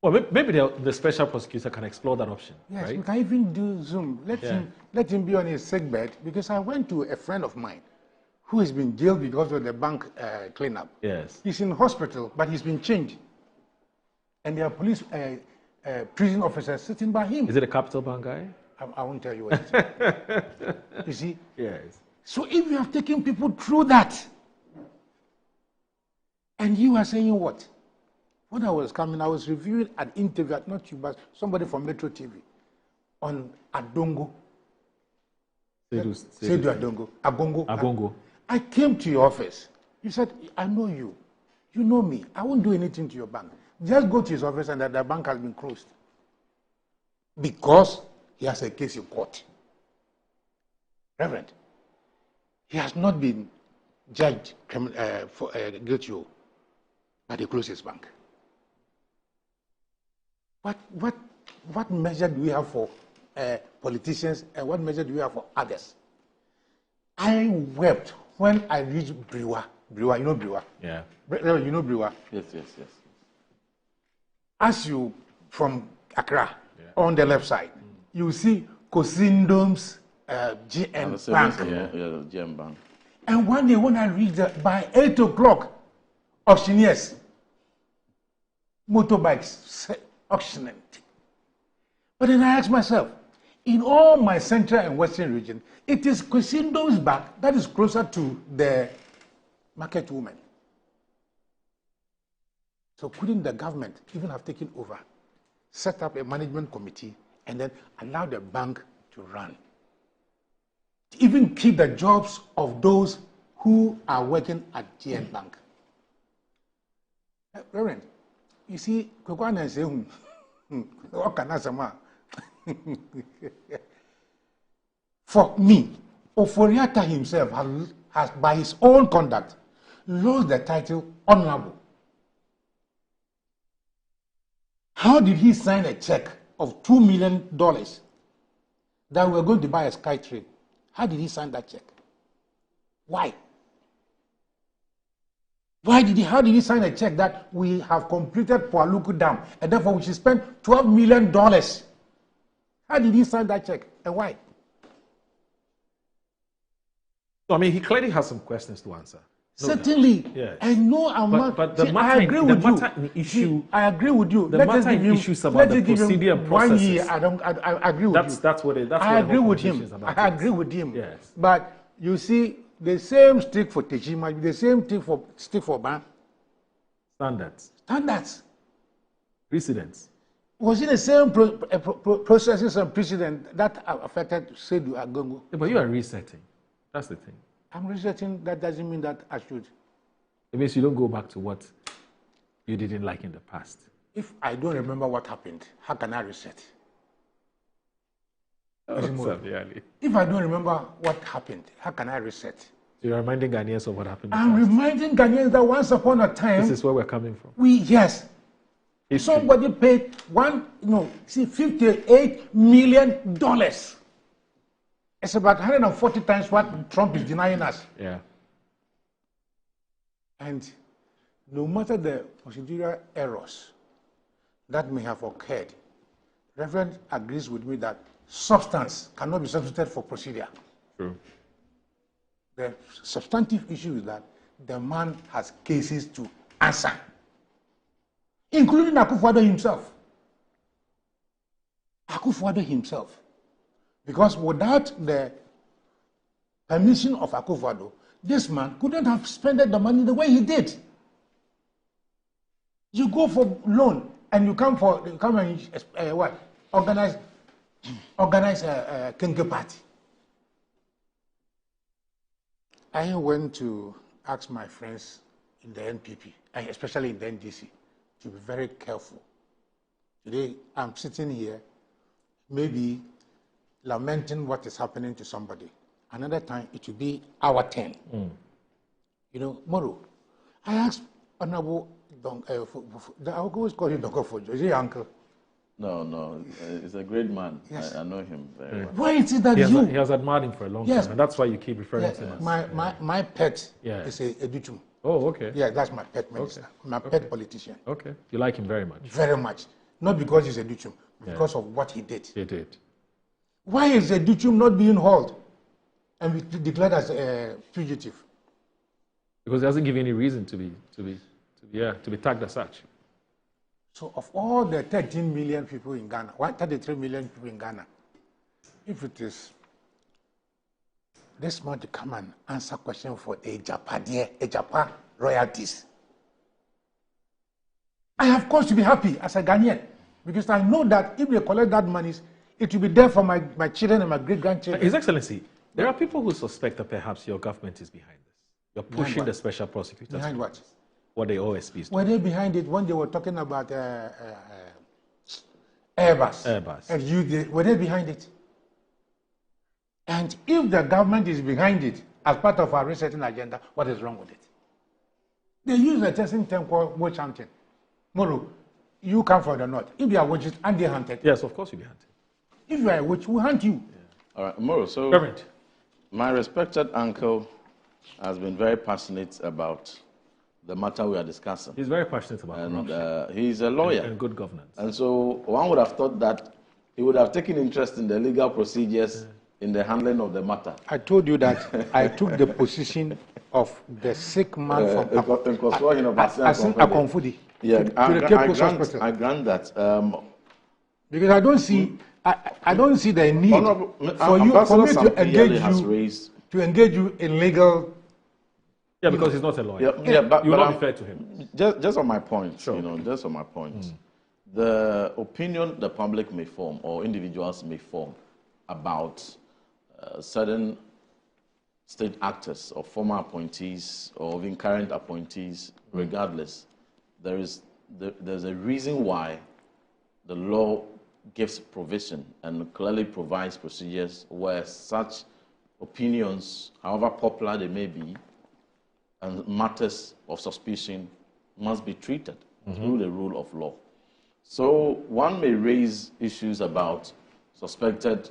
Well, maybe the special prosecutor can explore that option. Yes, right? we can even do Zoom. Let him be on his sick bed, because I went to a friend of mine who has been jailed because of the bank cleanup. Yes. He's in hospital, but he's been changed. And there are police, prison officers sitting by him. Is it a Capital Bank guy? I won't tell you what it is. You see? Yes. So if you have taken people through that, and you are saying what? When I was coming, I was reviewing an interview, not you, but somebody from Metro TV, on Adongo. Seydou Agongo. I came to your office. You said, I know you. You know me. I won't do anything to your bank. Just go to his office and that the bank has been closed. Because he has a case in court. Reverend, he has not been judged for guilty, but they closed his bank. What measure do we have for politicians and what measure do we have for others? I wept when I reached Briwa. Briwa, you know Briwa? Yeah. You know Briwa? Yes. As you, from Accra, on the left side, you see Kosindom's GN Bank. GM Bank. And one day when I reached there, by 8 o'clock, auctioneers, motorbikes, auctioning. But then I asked myself, in all my central and western region, it is Kosindom's bank that is closer to the market woman. So couldn't the government even have taken over, set up a management committee, and then allow the bank to run? To even keep the jobs of those who are working at GN Bank. Reverend, you see, Kokwana say, what can I say? For me, Oforiatta himself has, by his own conduct, lost the title honorable. How did he sign a check of $2 million that we were going to buy a SkyTrain? How did he sign that check? Why? How did he sign a check that we have completed Poaluku Dam and therefore we should spend $12 million? How did he sign that check and why? I mean, he clearly has some questions to answer. Certainly. Yes. I know I'm not. But the matter, I agree with the you. Issue, I agree with you. The Let matter in issues about the procedure and processes. 1 year, I agree with you. That's what it is. I agree with him. I agree with him. Yes. But you see, the same stick for Techi might be the same stick for Ban. Standards. Precedents. Was it the same processes and precedent that affected Seydou Agongo? Yeah, but you are resetting. That's the thing. I'm resetting. That doesn't mean that I should. It means you don't go back to what you didn't like in the past. If I don't remember what happened, how can I reset? If I don't remember what happened, how can I reset? You're reminding Ghanaians of what happened. I'm reminding Ghanaians that once upon a time, this is where we're coming from. Yes. History. Somebody paid $58 million. It's about 140 times what Trump is denying us. Yeah. And no matter the procedural errors that may have occurred, Reverend agrees with me that substance cannot be substituted for procedure. True. The substantive issue is that the man has cases to answer, including Akufo-Addo himself. Akufo-Addo himself. Because without the permission of Akufo-Addo, this man couldn't have spent the money the way he did. You go for loan and you come and organize a Kenke party. I went to ask my friends in the NPP, and especially in the NDC, to be very careful. Today, I'm sitting here, maybe lamenting what is happening to somebody. Another time, it will be our turn. You know, Moro, I asked Honorable I always call him Dr. Fojo. Is he your uncle? No, he's a great man. Yes. I know him very well. Why is it that he has admired him for a long time, and that's why you keep referring to him. My pet is a Educhum. Oh, okay. Yeah, that's my pet minister, my pet politician. Okay, you like him very much. Very much. Not because he's a Educhum, because of what he did. He did. Why is Educhum not being hauled and declared as a fugitive? Because he hasn't given any reason to be tagged as such. So of all the 13 million people in Ghana, 33 million people in Ghana, if it is this man to come and answer question for Ejapa royalties, I have cause to be happy as a Ghanaian, because I know that if they collect that money, it will be there for my children and my great-grandchildren. His Excellency, There are people who suspect that perhaps your government is behind this. You're pushing the special prosecutors. Behind what? What the OSPs do. Were they behind it when they were talking about Airbus? Airbus. And were they behind it? And if the government is behind it as part of our resetting agenda, what is wrong with it? They use a testing term called witch hunting. Moro, you come from the north. If you are witches, and they hunted. Yes, of course you'll be hunted. If you are a witch, we hunt you. Yeah. All right, Moro, so Reverend. My respected uncle has been very passionate about the matter we are discussing. He's very passionate about corruption. He's a lawyer. And good governance. And so one would have thought that he would have taken interest in the legal procedures in the handling of the matter. I told you that I took the position of the sick man from Akonfudi. Yeah, I grant that. Because I don't see, I don't see the need for me to engage you in legal. Yeah, because he's not a lawyer. But you will not be fair to him. Just on my point, just on my point, the opinion the public may form or individuals may form about certain state actors or former appointees or even current appointees, regardless, there's a reason why the law gives provision and clearly provides procedures where such opinions, however popular they may be, and matters of suspicion must be treated through the rule of law. So one may raise issues about suspected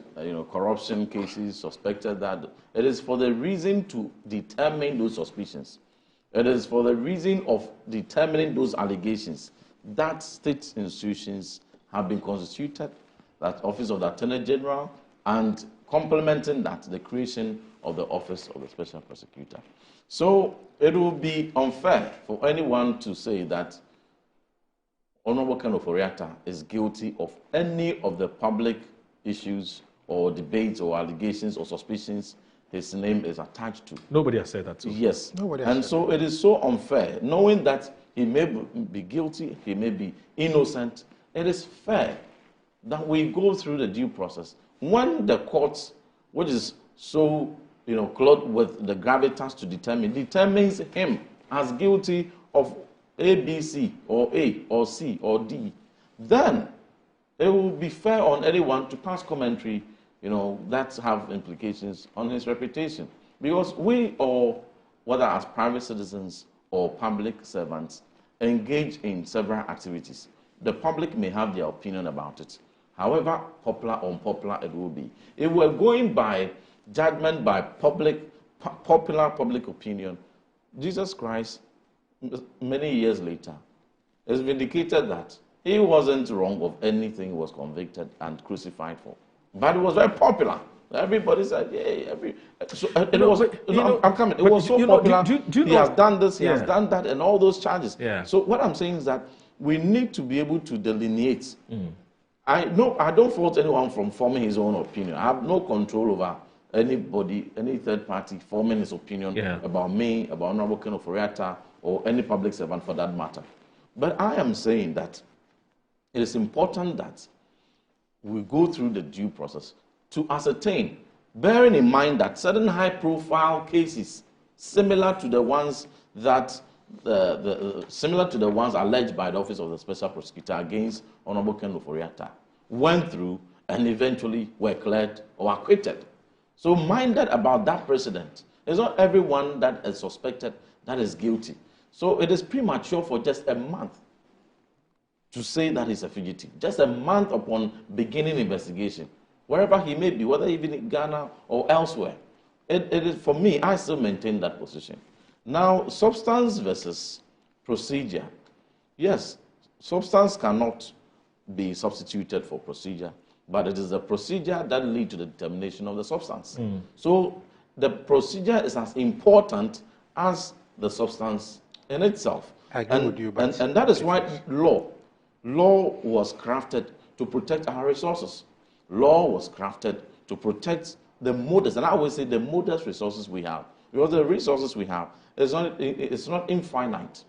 corruption cases, suspected that. It is for the reason to determine those suspicions. It is for the reason of determining those allegations that state institutions have been constituted, that Office of the Attorney General, and complementing that, the creation of the Office of the Special Prosecutor. So it will be unfair for anyone to say that Honorable Ken Ofori-Atta is guilty of any of the public issues or debates or allegations or suspicions his name is attached to. Nobody has said that. Yes. Nobody has and said so that. It is so unfair, knowing that he may be guilty, he may be innocent. It is fair that we go through the due process. When the courts, which is so clothed with the gravitas to determines him as guilty of A, B, C, or A, or C, or D, then it will be fair on anyone to pass commentary, that have implications on his reputation. Because we all, whether as private citizens or public servants, engage in several activities. The public may have their opinion about it. However popular or unpopular it will be. If we're going by judgment by popular public opinion, Jesus Christ, many years later, has vindicated that he wasn't wrong of anything he was convicted and crucified for. But it was very popular. Everybody said, "Yeah." I'm coming. It was so popular. He has done this. He has done that, and all those charges. Yeah. So what I'm saying is that we need to be able to delineate. I don't fault anyone from forming his own opinion. I have no control over anybody, any third party forming his opinion about me, about Honorable Ken Ofori-Atta, or any public servant for that matter. But I am saying that it is important that we go through the due process to ascertain, bearing in mind that certain high-profile cases, similar to the ones that alleged by the Office of the Special Prosecutor against Honorable Ken Ofori-Atta, went through and eventually were cleared or acquitted. So minded about that precedent. It's not everyone that is suspected that is guilty. So it is premature for just a month to say that he's a fugitive. Just a month upon beginning investigation, wherever he may be, whether even in Ghana or elsewhere. It is, for me, I still maintain that position. Now, substance versus procedure. Yes, substance cannot be substituted for procedure, but it is the procedure that leads to the determination of the substance. So the procedure is as important as the substance in itself. I agree with you, but and that is why law was crafted to protect our resources. Law was crafted to protect the modest, and I always say the modest resources we have, because the resources we have it's not infinite.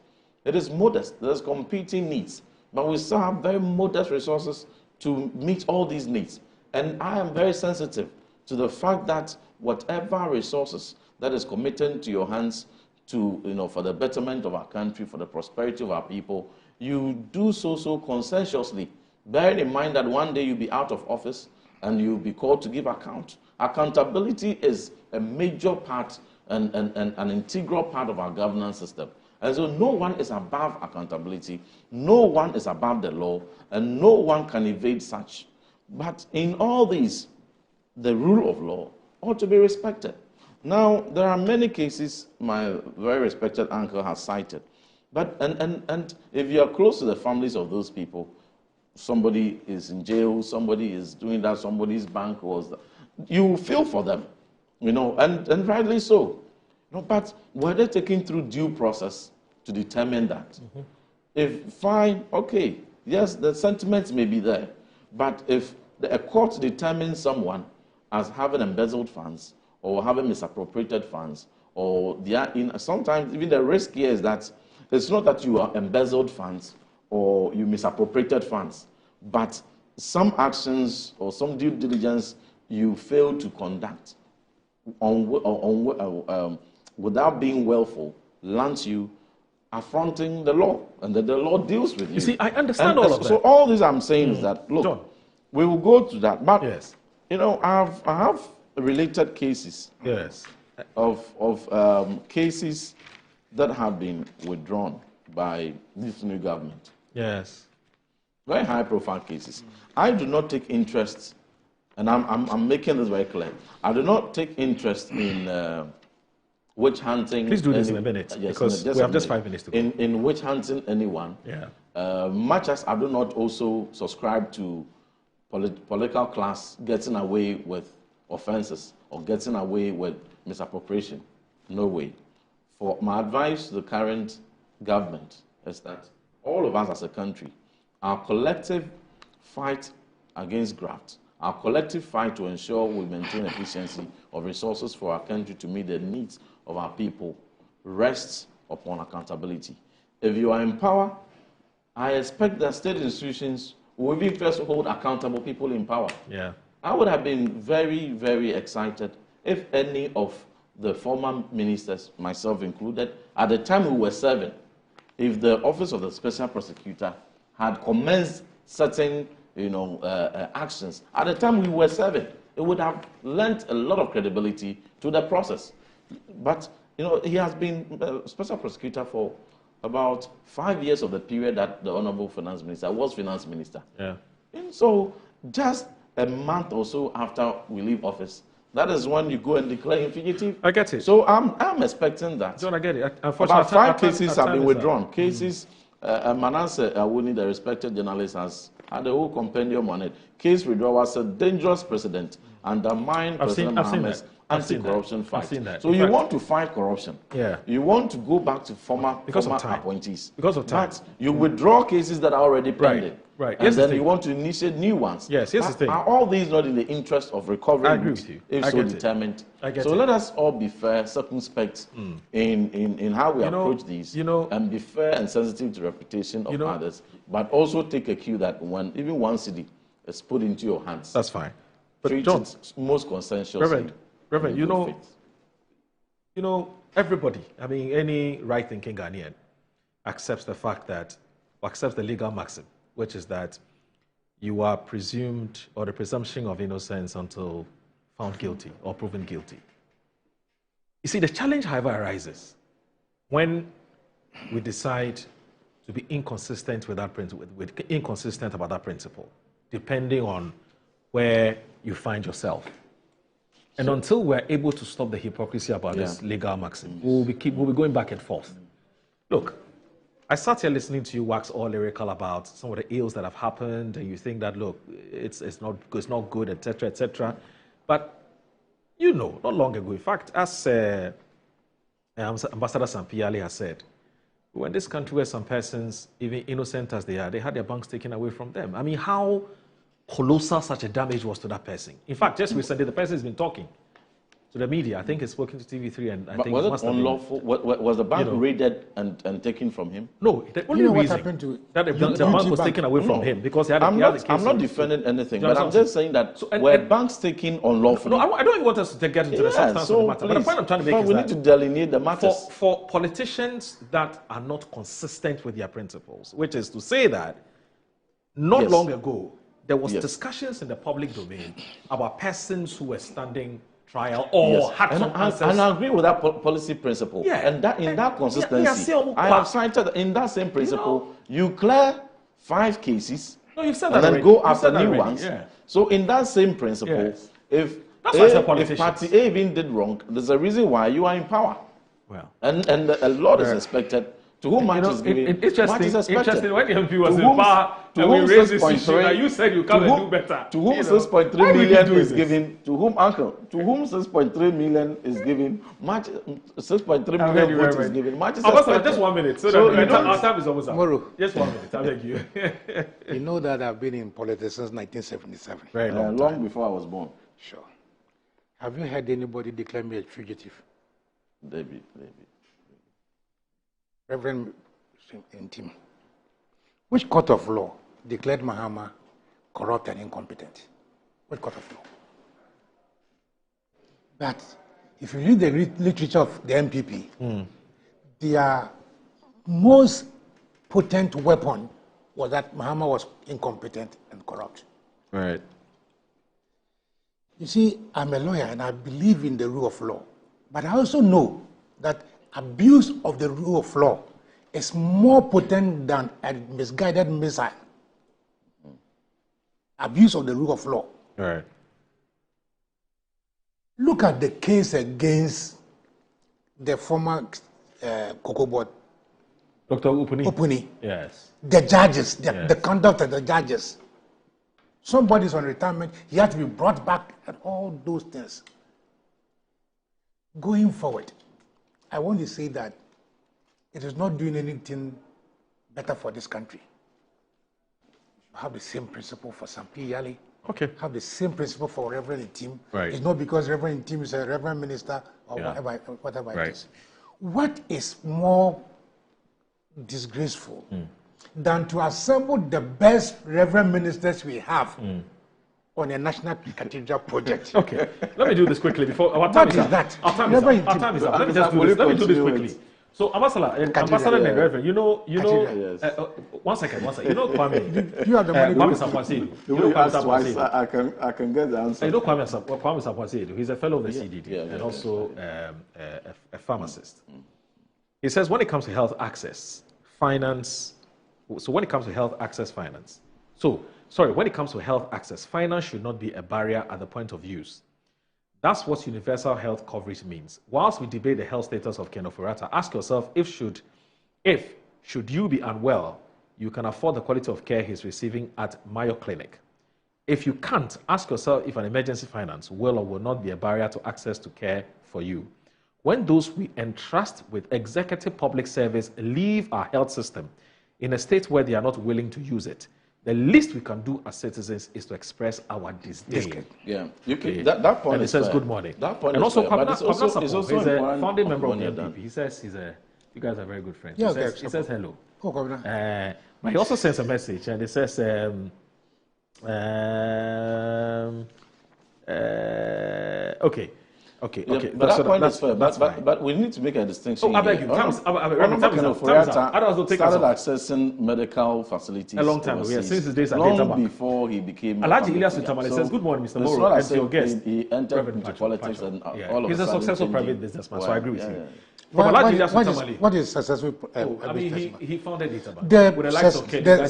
It is modest. There's competing needs, but we still have very modest resources to meet all these needs. And I am very sensitive to the fact that whatever resources that is committed to your hands to, for the betterment of our country, for the prosperity of our people, you do so conscientiously, bearing in mind that one day you'll be out of office and you'll be called to give account. Accountability is a major part and an integral part of our governance system. And so no one is above accountability, no one is above the law, and no one can evade such. But in all these, the rule of law ought to be respected. Now, there are many cases my very respected uncle has cited. But, and if you are close to the families of those people, somebody is in jail, somebody is doing that, somebody's bank was, you feel for them, and rightly so. But were they taken through due process to determine that? Mm-hmm. If fine, okay, yes, the sentiments may be there, but if a court determines someone as having embezzled funds or having misappropriated funds, or they are in, sometimes even the risk here is that it's not that you are embezzled funds or you misappropriated funds, but some actions or some due diligence you fail to conduct without being willful lands you affronting the law, and that the law deals with you. You see, I understand all of that. So all this I'm saying is that, look, John, we will go to that. But, yes. I have related cases of cases that have been withdrawn by this new government. Yes. Very high-profile cases. I do not take interest, and I'm making this very clear, I do not take interest in witch hunting. Please do this in a minute, because we have just 5 minutes to go. In witch hunting anyone, much as I do not also subscribe to political class getting away with offenses or getting away with misappropriation. No way. For my advice to the current government is that all of us as a country, our collective fight against graft, our collective fight to ensure we maintain efficiency of resources for our country to meet the needs of our people rests upon accountability. If you are in power, I expect that state institutions will be first hold accountable people in power. Yeah. I would have been very, very excited if any of the former ministers, myself included, at the time we were serving, if the office of the special prosecutor had commenced certain actions at the time we were serving, it would have lent a lot of credibility to the process. But he has been special prosecutor for about 5 years of the period that the Honorable Finance Minister was Finance Minister. Yeah. And so just a month or so after we leave office, that is when you go and declare him fugitive. I get it. So I'm expecting that. John, I get it. About 5 cases have been withdrawn. Cases, Manasseh Awuni, the respected journalist, has had a whole compendium on it. Case withdrawal was a dangerous precedent, undermine President Mohammed's anti-corruption fight. So you want to fight corruption. Yeah. You want to go back to former time. appointees. Because of time. But you withdraw cases that are already pending. Right. And then you want to initiate new ones. Yes, here's the thing. Are all these not in the interest of recovery? I agree with you. If so determined. So let us all be fair, circumspect in how we approach these, and be fair and sensitive to the reputation of others, but also take a cue that when even one city is put into your hands, that's fine. But treat John, it most conscientiously. Reverend, everybody, any right-thinking Ghanaian accepts the fact that, accepts the legal maxim, which is that you are presumed, or the presumption of innocence until found guilty or proven guilty. You see, the challenge, however, arises when we decide to be inconsistent with that principle, inconsistent about that principle, depending on where you find yourself. And until we're able to stop the hypocrisy about this legal maxim, we'll be going back and forth. Look, I sat here listening to you wax all lyrical about some of the ills that have happened, and you think that, look, it's not good, etc., etc. But not long ago, in fact, as Ambassador Sampiali has said, we were in this country where some persons, even innocent as they are, they had their banks taken away from them. How colossal such a damage was to that person. In fact, just recently, the person has been talking. to the media. I think he's spoken to TV3, and I But think was it unlawful? Was the bank raided and taken from him? No, the only reason that the bank was taken away from him because he had a case. I'm not defending anything, but I'm just saying that were banks taken unlawfully? No, I don't even want us to get into the substance of the matter. But the point I'm trying to make is we need to delineate the matters. For politicians that are not consistent with their principles, which is to say that not long ago, there was discussions in the public domain about persons who were standing trial or had some answers. And I agree with that policy principle. Yeah. And that in that consistency, I have cited in that same principle, you clear 5 cases you said and that then go you after said that new already, ones. yeah. So in that same principle, if Party A even did wrong, there's a reason why you are in power. Well, and a lot is expected. To whom much is given, much is expected. Interesting, when the MP was in power, and we raised this issue, and you said you come and do better. To whom 6.3 million is given, to whom 6.3 million is given, much 6.3 million votes is given, much is expected. Just 1 minute, so that our time is almost up. Moro. Just 1 minute, I beg you. You know that I've been in politics since 1977. Very long before I was born. Sure. Have you heard anybody declare me a fugitive? Maybe. Reverend Intim, which court of law declared Mahama corrupt and incompetent? What court of law? But if you read the literature of the MPP, their most potent weapon was that Mahama was incompetent and corrupt. Right. You see, I'm a lawyer and I believe in the rule of law, but I also know that abuse of the rule of law is more potent than a misguided missile. Abuse of the rule of law. Right. Look at the case against the former Cocoa Board. Dr. Upuni. Yes. The judges, the conduct of the judges. Somebody's on retirement, he had to be brought back and all those things. Going forward, I want to say that it is not doing anything better for this country. Have the same principle for Sampi Yali. Okay. Have the same principle for Reverend Intim. Right. It's not because Reverend Intim is a Reverend Minister or whatever it is. What is more disgraceful than to assemble the best Reverend Ministers we have on a national cathedral project? Okay, let me do this quickly before our time What is is up. that? Our time is up. Our time is up. Let me just do this. Let me do this quickly. So, Ambassador and Reverend, you know, one second. You know Kwame. You have the money. Kwame Sampasi. You know Kwame Sampasi. I can get the answer. You know Kwame Sampasi. He's a fellow of the CDD and also a pharmacist. He says when it comes to health access, finance. So when it comes to health access, finance. When it comes to health access, finance should not be a barrier at the point of use. That's what universal health coverage means. Whilst we debate the health status of Ken Ofori-Atta, ask yourself if should you be unwell, you can afford the quality of care he's receiving at Mayo Clinic. If you can't, ask yourself if an emergency finance will or will not be a barrier to access to care for you. When those we entrust with executive public service leave our health system in a state where they are not willing to use it, the least we can do as citizens is to express our disdain. Yeah, you can, that point and is it says fair. good morning. That point and is also, fair, but it's also he's a founding member of the MPP. He says you guys are very good friends. Yeah, he says hello. Oh, but he also sends a message and it says, okay. But that point is fair. But we need to make a distinction. Oh, I beg you. Started accessing medical facilities a long time ago. Yes, since his days at long before he became. Alhaji Ilyas Tamale says, "Good morning, Mr. Moro, and to your guest." He entered into politics and all of a sudden. He's a successful private businessman, so I agree with you. What is successful? He founded it about the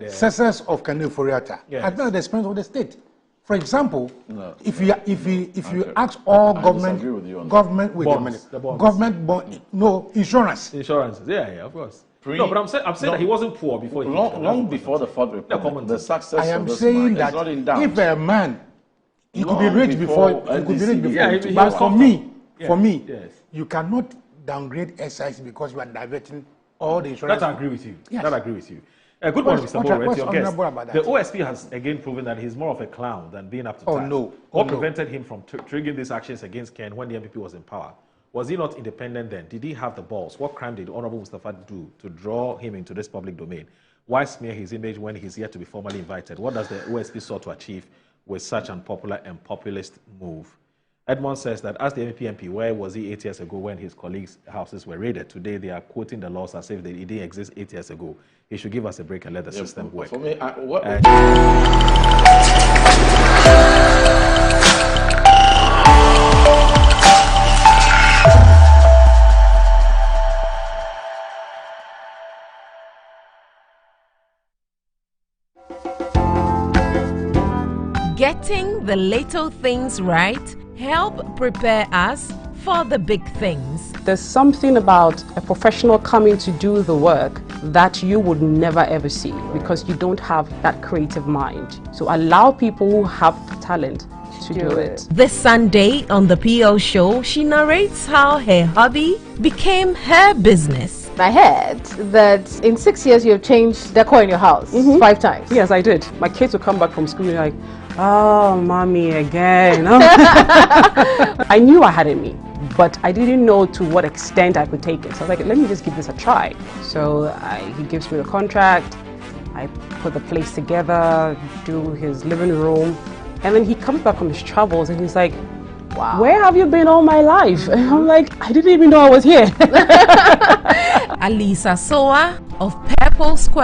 success of Ken Ofori-Atta has been at the expense of the state. For example, if you ask all government insurance. Of course. No, but I'm saying that he wasn't poor before. Long before the Fourth Republic, the success. I am saying that if a man, he could be rich before. But for me, you cannot downgrade SIC because you are diverting all the insurance. That I agree with you. Yes. That I agree with you. Good morning, Mr. Boro. What's Your guest. honorable about that? The OSP has again proven that he's more of a clown than being up to task. What prevented him from triggering these actions against Ken when the MPP was in power? Was he not independent then? Did he have the balls? What crime did Honorable Mustafa do to draw him into this public domain? Why smear his image when he's yet to be formally invited? What does the OSP sought to achieve with such an unpopular and populist move? Edmond says that as the MP, where was he 8 years ago when his colleagues' houses were raided? Today they are quoting the laws as if they didn't exist 8 years ago. He should give us a break and let the system work. For me, Getting the little things right help prepare us for the big things. There's something about a professional coming to do the work that you would never ever see because you don't have that creative mind. So allow people who have talent to do it. This Sunday on the PL show, she narrates how her hobby became her business. I heard that in 6 years you have changed decor in your house 5 times. Yes, I did. My kids would come back from school like, oh, mommy again. I knew I had it in me, but I didn't know to what extent I could take it. So I was like, let me just give this a try. So he gives me the contract. I put the place together, do his living room. And then he comes back from his travels and he's like, wow, where have you been all my life? And I'm like, I didn't even know I was here. Alisa Soa of Purple Square